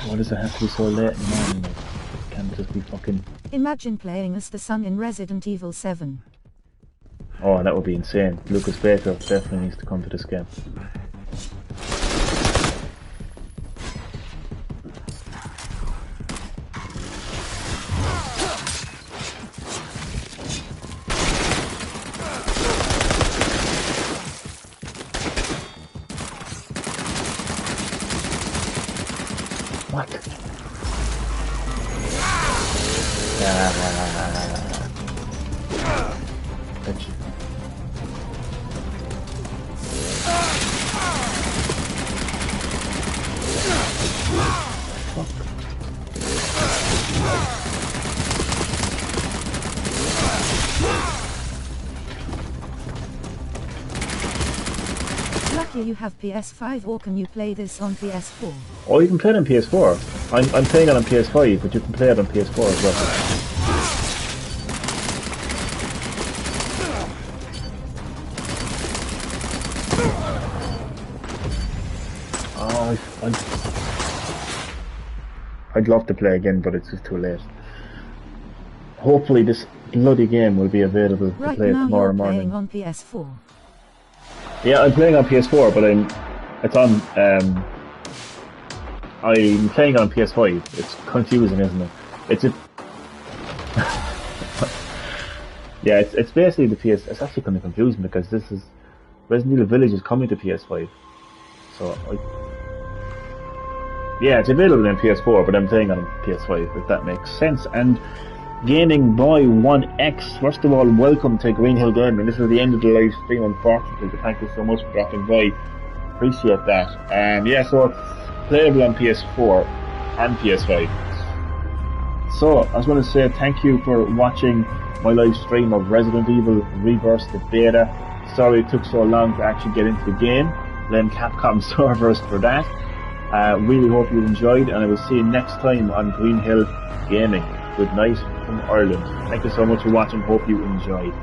Why does it have to be so late in the morning? Like, it can't just be fucking... Imagine playing as the son in Resident Evil 7. Oh, that would be insane. Lucas Baker definitely needs to come to this game. What? Bitch. Lucky you have PS5, or can you play this on PS4? Oh, you can play it on PS4. I'm playing it on PS5, but you can play it on PS4 as well. I'd love to play again, but it's just too late. Hopefully this bloody game will be available to Right play now tomorrow you're morning. playing on PS4. Yeah, I'm playing on PS4, but it's on, I'm playing on PS5. It's confusing, isn't it? It's a... yeah, it's basically the PS... It's actually kind of confusing because this is... Resident Evil Village is coming to PS5. So, yeah, it's available on PS4, but I'm playing on PS5, if that makes sense. And Gaining Boy 1X, first of all, welcome to Green Hill Gaming. This is the end of the live stream, unfortunately, but thank you so much for dropping by. Appreciate that. Yeah, so it's playable on PS4 and PS5. So, I was going to say thank you for watching my live stream of Resident Evil Reverse the Beta. Sorry it took so long to actually get into the game. Blame Capcom servers for that. Really hope you enjoyed, and I will see you next time on Green Hill Gaming. Good night from Ireland. Thank you so much for watching. Hope you enjoyed.